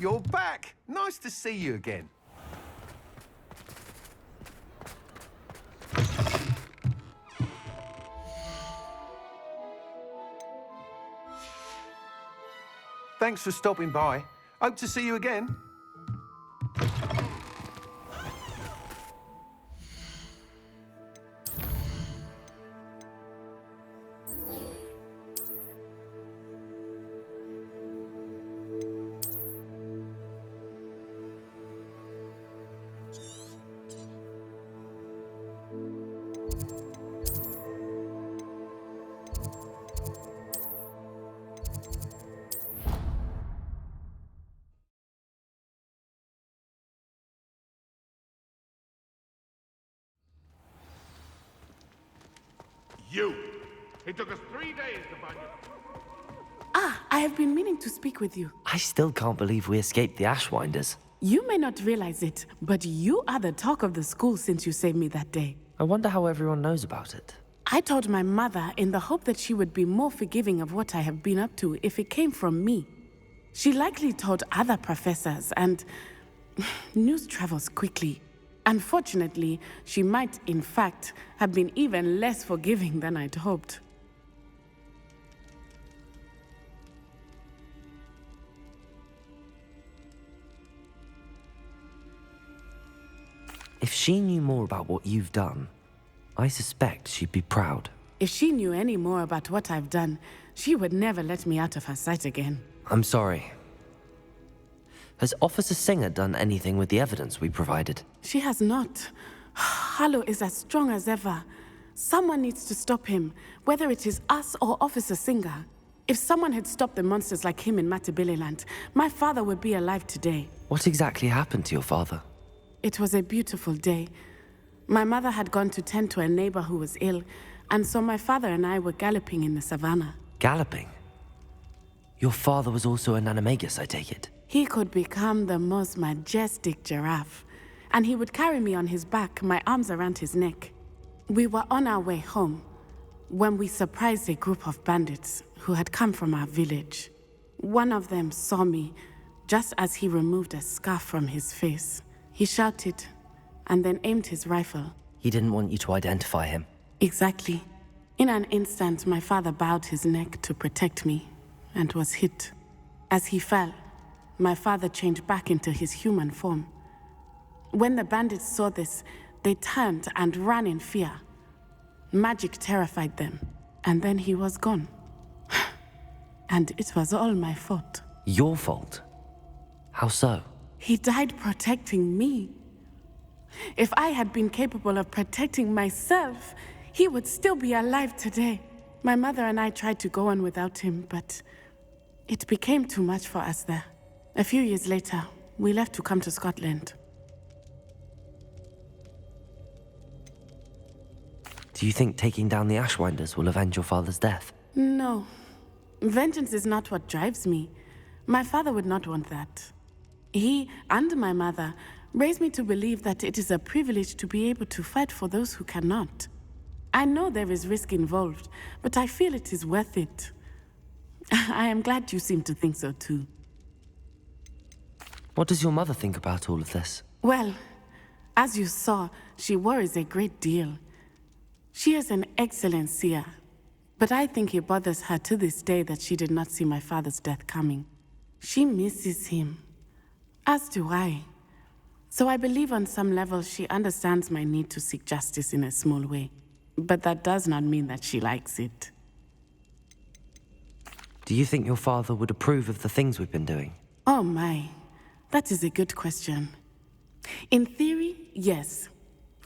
S7: You're back. Nice to see you again. Thanks for stopping by. Hope to see you again.
S5: You! It took us 3 days to find you.
S4: Ah, I have been meaning to speak with you.
S3: I still can't believe we escaped the Ashwinders.
S4: You may not realize it, but you are the talk of the school since you saved me that day.
S3: I wonder how everyone knows about it.
S4: I told my mother in the hope that she would be more forgiving of what I have been up to if it came from me. She likely told other professors, and news travels quickly. Unfortunately, she might, in fact, have been even less forgiving than I'd hoped.
S3: If she knew more about what you've done, I suspect she'd be proud.
S4: If she knew any more about what I've done, she would never let me out of her sight again.
S3: I'm sorry. Has Officer Singer done anything with the evidence we provided?
S4: She has not. Harlow is as strong as ever. Someone needs to stop him, whether it is us or Officer Singer. If someone had stopped the monsters like him in Matabeleland, my father would be alive today.
S3: What exactly happened to your father?
S4: It was a beautiful day. My mother had gone to tend to a neighbor who was ill, and so my father and I were galloping in the savannah.
S3: Galloping? Your father was also an animagus, I take it?
S4: He could become the most majestic giraffe, and he would carry me on his back, my arms around his neck. We were on our way home when we surprised a group of bandits who had come from our village. One of them saw me just as he removed a scarf from his face. He shouted and then aimed his rifle.
S3: He didn't want you to identify him.
S4: Exactly. In an instant, my father bowed his neck to protect me and was hit. As he fell, my father changed back into his human form. When the bandits saw this, they turned and ran in fear. Magic terrified them, and then he was gone. And it was all my fault.
S3: Your fault? How so?
S4: He died protecting me. If I had been capable of protecting myself, he would still be alive today. My mother and I tried to go on without him, but it became too much for us there. A few years later, we left to come to Scotland.
S3: Do you think taking down the Ashwinders will avenge your father's death?
S4: No. Vengeance is not what drives me. My father would not want that. He and my mother raised me to believe that it is a privilege to be able to fight for those who cannot. I know there is risk involved, but I feel it is worth it. I am glad you seem to think so too.
S3: What does your mother think about all of this?
S4: Well, as you saw, she worries a great deal. She is an excellent seer, but I think it bothers her to this day that she did not see my father's death coming. She misses him, as do I. So I believe on some level she understands my need to seek justice in a small way. But that does not mean that she likes it.
S3: Do you think your father would approve of the things we've been doing?
S4: Oh my, that is a good question. In theory, yes.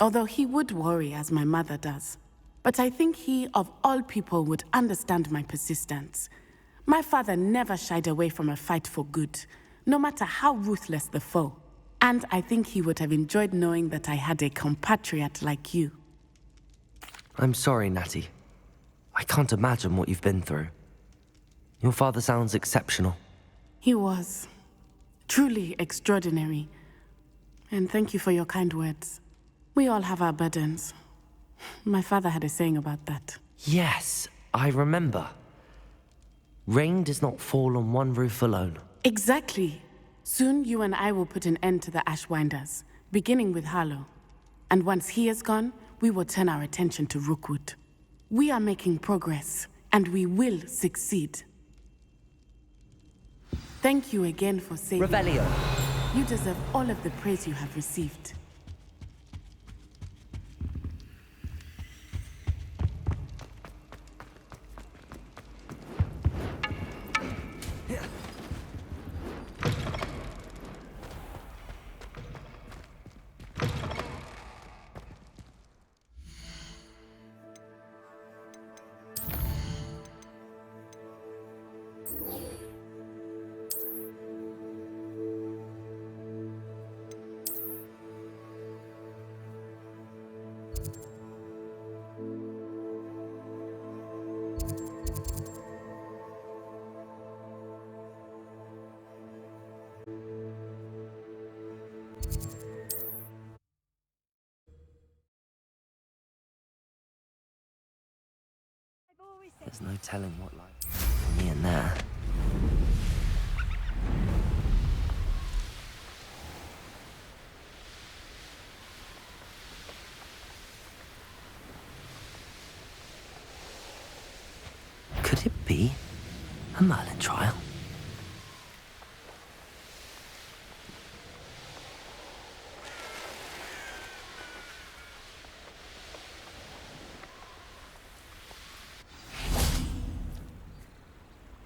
S4: Although he would worry, as my mother does. But I think he, of all people, would understand my persistence. My father never shied away from a fight for good, no matter how ruthless the foe. And I think he would have enjoyed knowing that I had a compatriot like you.
S3: I'm sorry, Natty. I can't imagine what you've been through. Your father sounds exceptional.
S4: He was. Truly extraordinary. And thank you for your kind words. We all have our burdens. My father had a saying about that.
S3: Yes, I remember. Rain does not fall on one roof alone.
S4: Exactly. Soon you and I will put an end to the Ashwinders, beginning with Harlow. And once he is gone, we will turn our attention to Rookwood. We are making progress, and we will succeed. Thank you again for saving
S11: Rebellion.
S4: You deserve all of the praise you have received.
S3: There's no telling what lies for me in there. Could it be a Merlin trial?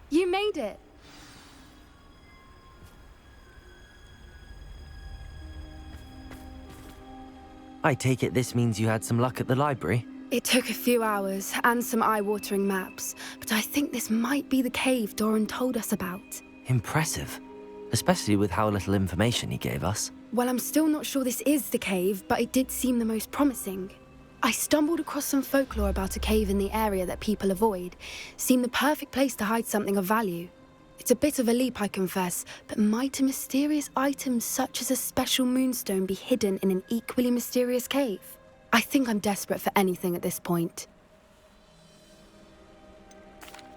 S13: You made it.
S3: I take it this means you had some luck at the library?
S13: It took a few hours and some eye-watering maps, but I think this might be the cave Doran told us about.
S3: Impressive, especially with how little information he gave us.
S13: Well, I'm still not sure this is the cave, but it did seem the most promising. I stumbled across some folklore about a cave in the area that people avoid. Seemed the perfect place to hide something of value. It's a bit of a leap, I confess, but might a mysterious item such as a special moonstone be hidden in an equally mysterious cave? I think I'm desperate for anything at this point.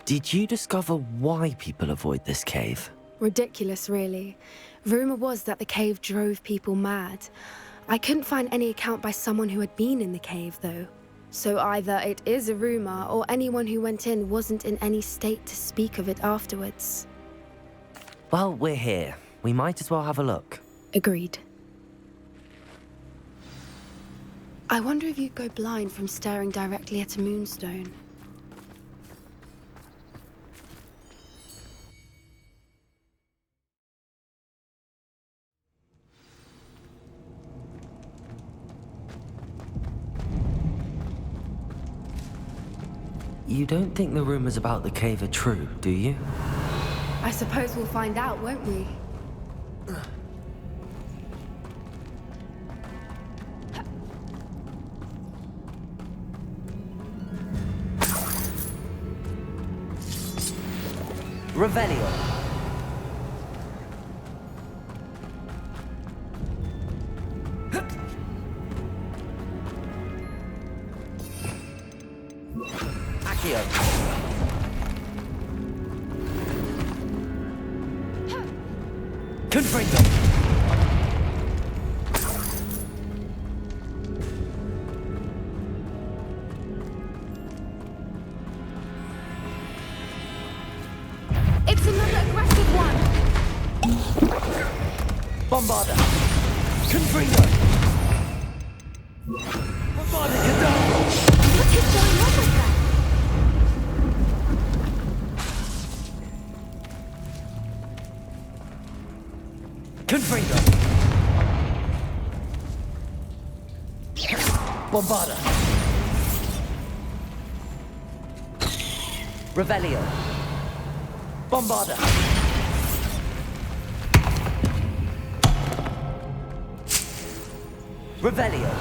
S3: Did you discover why people avoid this cave?
S13: Ridiculous, really. Rumor was that the cave drove people mad. I couldn't find any account by someone who had been in the cave, though. So either it is a rumor, or anyone who went in wasn't in any state to speak of it afterwards.
S3: Well, we're here. We might as well have a look.
S13: Agreed. I wonder if you'd go blind from staring directly at a moonstone.
S3: You don't think the rumors about the cave are true, do you?
S13: I suppose we'll find out, won't we?
S3: Rebellion. Accio. Confringo.
S13: It's another aggressive one!
S11: Bombarda. Confringo. Bombarda Cadabra.
S13: What is going on with that?
S11: Confringo. Bombarda.
S3: Revelio.
S11: Bombarda.
S3: Revelio.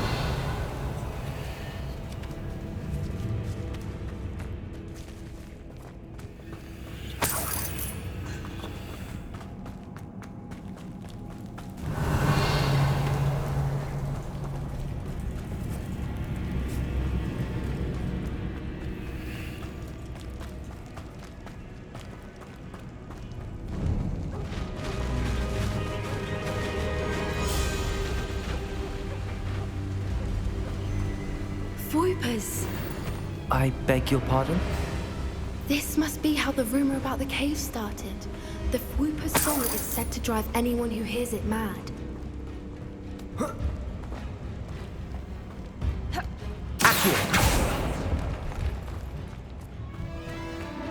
S13: Voipers.
S3: I beg your pardon?
S13: This must be how the rumor about the cave started. The Whooper's song is said to drive anyone who hears it mad.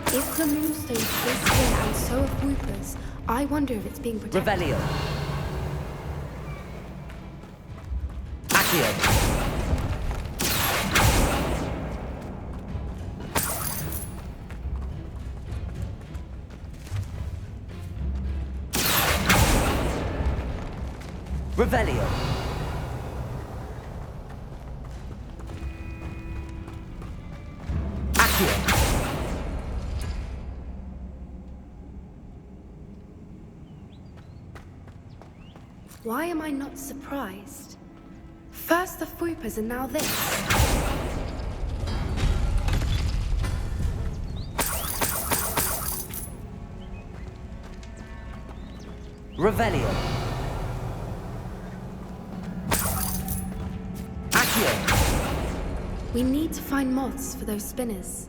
S13: If the moonstone is here and so are Whoopers, I wonder if it's being protected.
S3: Revelio. Accio. Revelio. Accio.
S13: Why am I not surprised? First the Whoopers and now this.
S3: Revelio.
S13: We need to find moths for those spinners.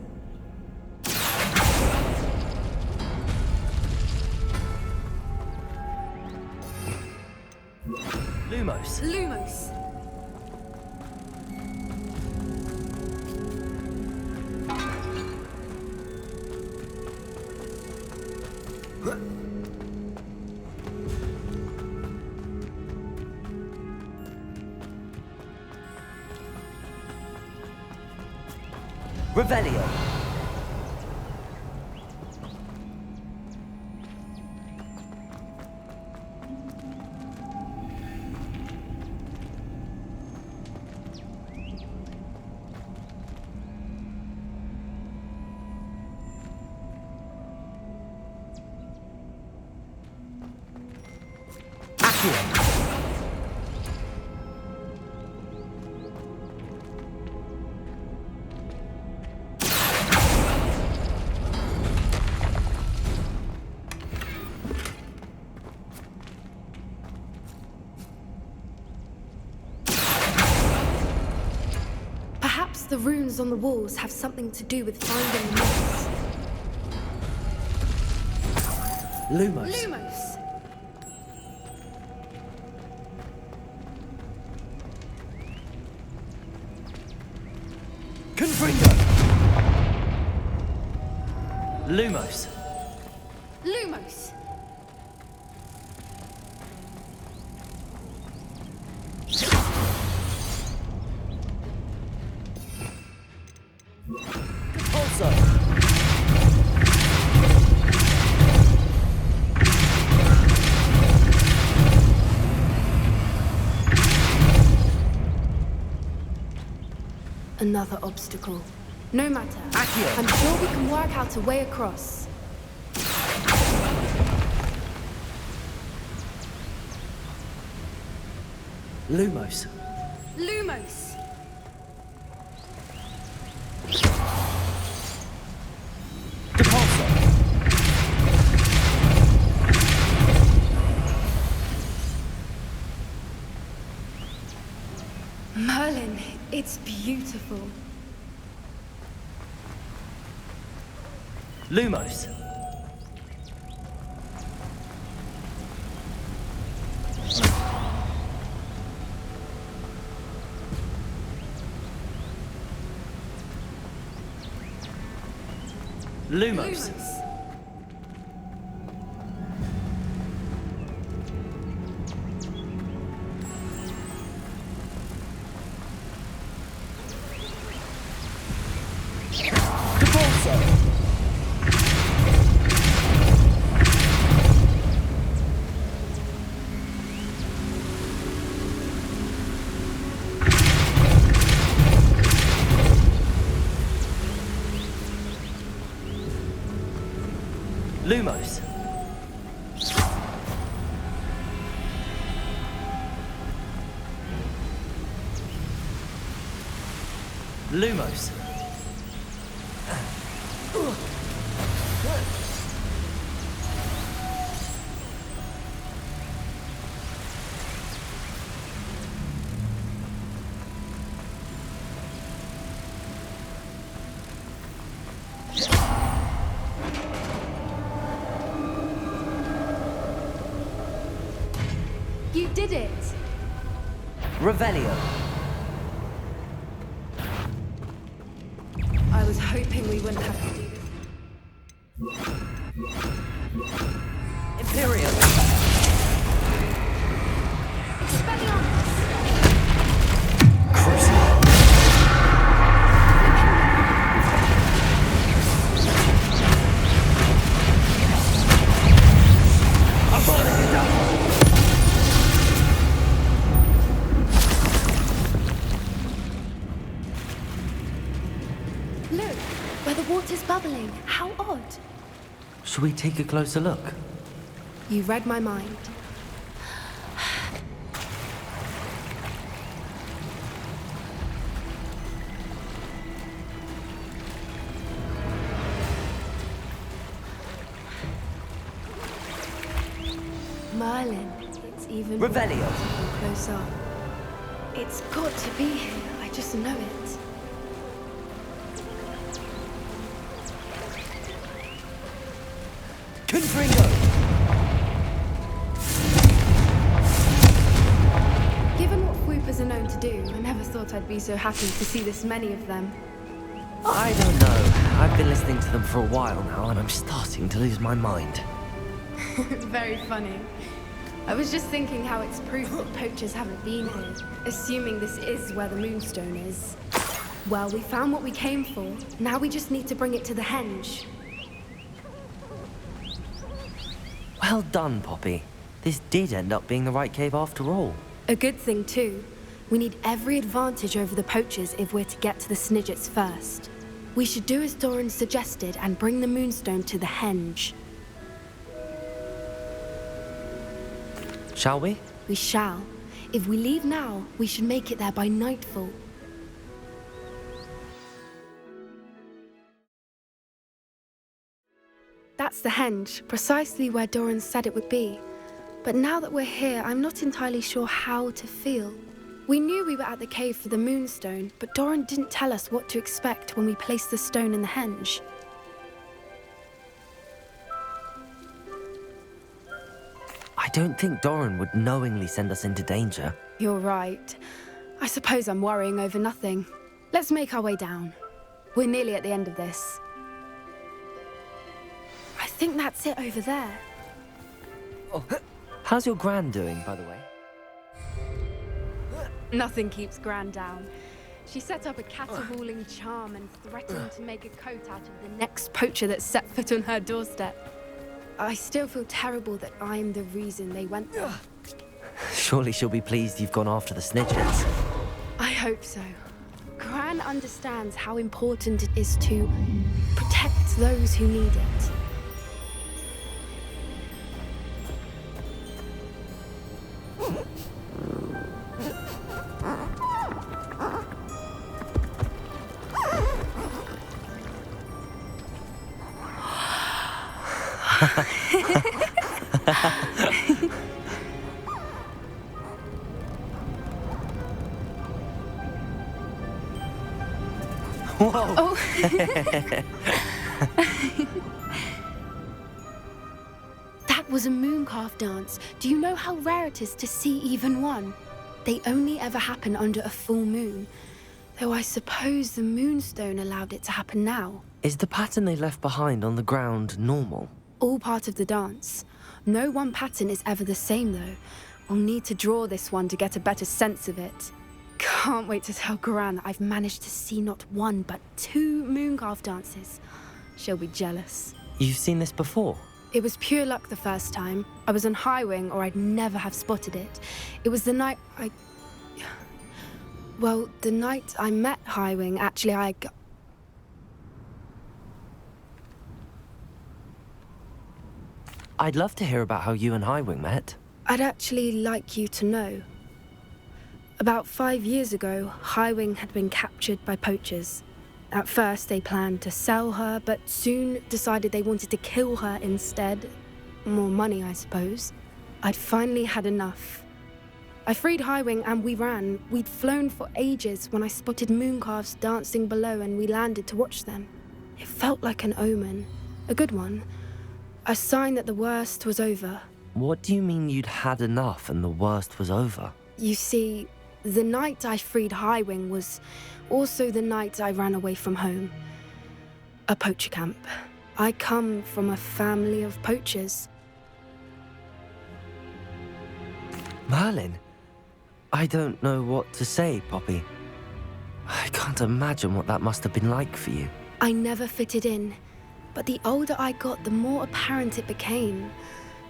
S3: Lumos.
S13: Lumos.
S3: Revelio.
S13: Perhaps the runes on the walls have something to do with finding the moss.
S3: Lumos.
S13: Lumos.
S3: Confringo. Lumos.
S13: Lumos.
S3: Also.
S13: Another obstacle. No matter. I'm sure we can work out a way across.
S3: Lumos.
S13: Lumos. Merlin, it's beautiful.
S3: Lumos. Lumos. Lumos. Lumos.
S13: You did it!
S3: Revelio.
S13: I was hoping we wouldn't have to do this.
S3: Imperium.
S13: Look, where the water's bubbling. How odd.
S3: Shall we take a closer look?
S13: You read my mind. Merlin, it's even
S3: Revelio.
S13: Close up. It's got to be here. I just know it.
S3: Confringo.
S13: never thought I'd be so happy to see this many of them.
S3: I don't know. I've been listening to them for a while now, and I'm starting to lose my mind.
S13: Very funny. I was just thinking how it's proof that poachers haven't been here, assuming this is where the Moonstone is. Well, we found what we came for. Now we just need to bring it to the henge.
S3: Well done, Poppy. This did end up being the right cave after all.
S13: A good thing, too. We need every advantage over the poachers if we're to get to the Snidgets first. We should do as Doran suggested and bring the Moonstone to the henge.
S3: Shall we?
S13: We shall. If we leave now, we should make it there by nightfall. That's the henge, precisely where Doran said it would be. But now that we're here, I'm not entirely sure how to feel. We knew we were at the cave for the Moonstone, but Doran didn't tell us what to expect when we placed the stone in the henge.
S3: I don't think Doran would knowingly send us into danger.
S13: You're right. I suppose I'm worrying over nothing. Let's make our way down. We're nearly at the end of this. I think that's it over there.
S3: Oh, how's your Gran doing, by the way?
S13: Nothing keeps Gran down. She set up a caterwauling charm and threatened to make a coat out of the next poacher that set foot on her doorstep. I still feel terrible that I'm the reason they went there.
S3: Surely she'll be pleased you've gone after the Snidgets.
S13: I hope so. Gran understands how important it is to protect those who need it.
S3: Whoa!
S13: Oh. That was a mooncalf dance. Do you know how rare it is to see even one? They only ever happen under a full moon. Though I suppose the Moonstone allowed it to happen now.
S3: Is the pattern they left behind on the ground normal?
S13: All part of the dance. No one pattern is ever the same, though. We'll need to draw this one to get a better sense of it. Can't wait to tell Gran that I've managed to see not one, but 2 mooncalf dances. She'll be jealous.
S3: You've seen this before?
S13: It was pure luck the first time. I was on Highwing, or I'd never have spotted it. It was the night Well, the night I met Highwing, actually,
S3: I'd love to hear about how you and Highwing met.
S13: I'd actually like you to know. About 5 years ago, Highwing had been captured by poachers. At first, they planned to sell her, but soon decided they wanted to kill her instead. More money, I suppose. I'd finally had enough. I freed Highwing and we ran. We'd flown for ages when I spotted mooncalves dancing below and we landed to watch them. It felt like an omen. A good one. A sign that the worst was over.
S3: What do you mean you'd had enough and the worst was over?
S13: You see, the night I freed Highwing was also the night I ran away from home. A poacher camp. I come from a family of poachers.
S3: Merlin? I don't know what to say, Poppy. I can't imagine what that must have been like for you.
S13: I never fitted in, but the older I got, the more apparent it became.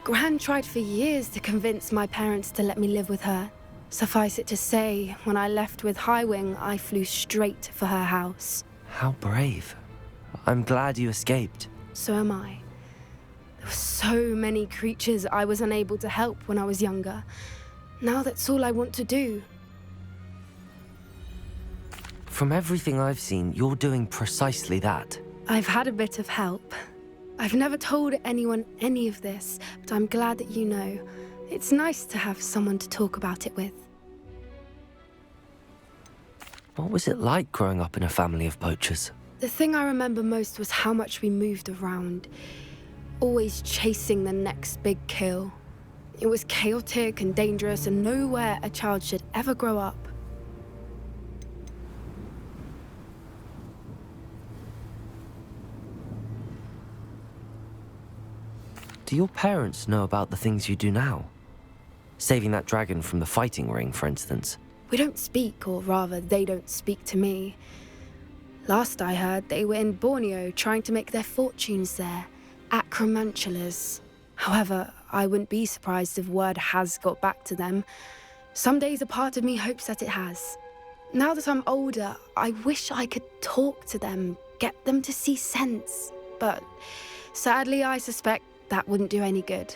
S13: Gran tried for years to convince my parents to let me live with her. Suffice it to say, when I left with Highwing, I flew straight for her house.
S3: How brave. I'm glad you escaped.
S13: So am I. There were so many creatures I was unable to help when I was younger. Now that's all I want to do.
S3: From everything I've seen, you're doing precisely that.
S13: I've had a bit of help. I've never told anyone any of this, but I'm glad that you know. It's nice to have someone to talk about it with.
S3: What was it like growing up in a family of poachers?
S13: The thing I remember most was how much we moved around, always chasing the next big kill. It was chaotic and dangerous and nowhere a child should ever grow up.
S3: Do your parents know about the things you do now? Saving that dragon from the fighting ring, for instance.
S13: We don't speak, or rather, they don't speak to me. Last I heard, they were in Borneo trying to make their fortunes there, at Cromantulas. However, I wouldn't be surprised if word has got back to them. Some days a part of me hopes that it has. Now that I'm older, I wish I could talk to them, get them to see sense. But sadly, I suspect that wouldn't do any good.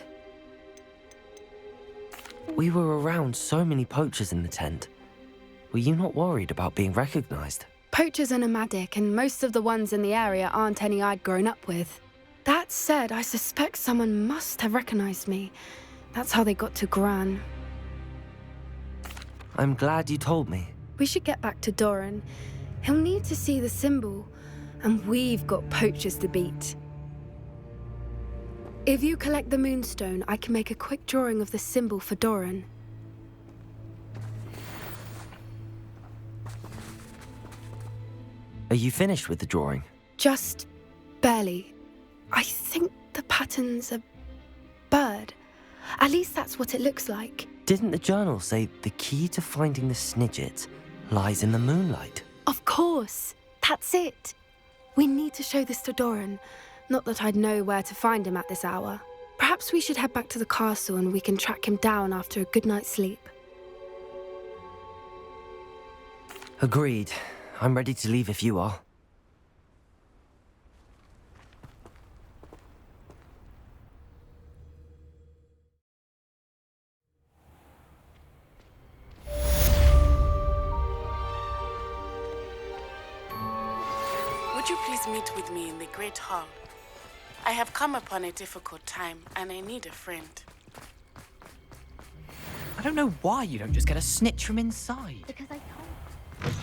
S3: We were around so many poachers in the tent. Were you not worried about being recognized?
S13: Poachers are nomadic, and most of the ones in the area aren't any I'd grown up with. That said, I suspect someone must have recognized me. That's how they got to Gran.
S3: I'm glad you told me.
S13: We should get back to Doran. He'll need to see the symbol, and we've got poachers to beat. If you collect the moonstone, I can make a quick drawing of the symbol for Doran.
S3: Are you finished with the drawing?
S13: Just barely. I think the pattern's a bird. At least that's what it looks like.
S3: Didn't the journal say the key to finding the Snidget lies in the moonlight?
S13: Of course. That's it. We need to show this to Doran. Not that I'd know where to find him at this hour. Perhaps we should head back to the castle and we can track him down after a good night's sleep.
S3: Agreed. I'm ready to leave if you are.
S4: Would you please meet with me in the Great Hall? I have come upon a difficult time, and I need a friend.
S11: I don't know why you don't just get a snitch from inside.
S6: Because I can't.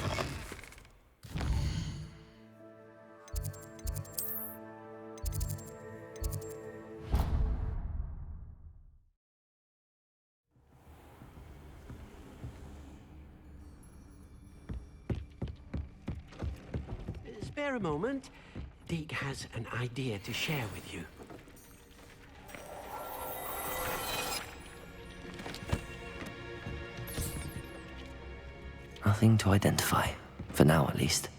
S10: Spare a moment. Deke has an idea to share with you.
S3: Nothing to identify, for now at least.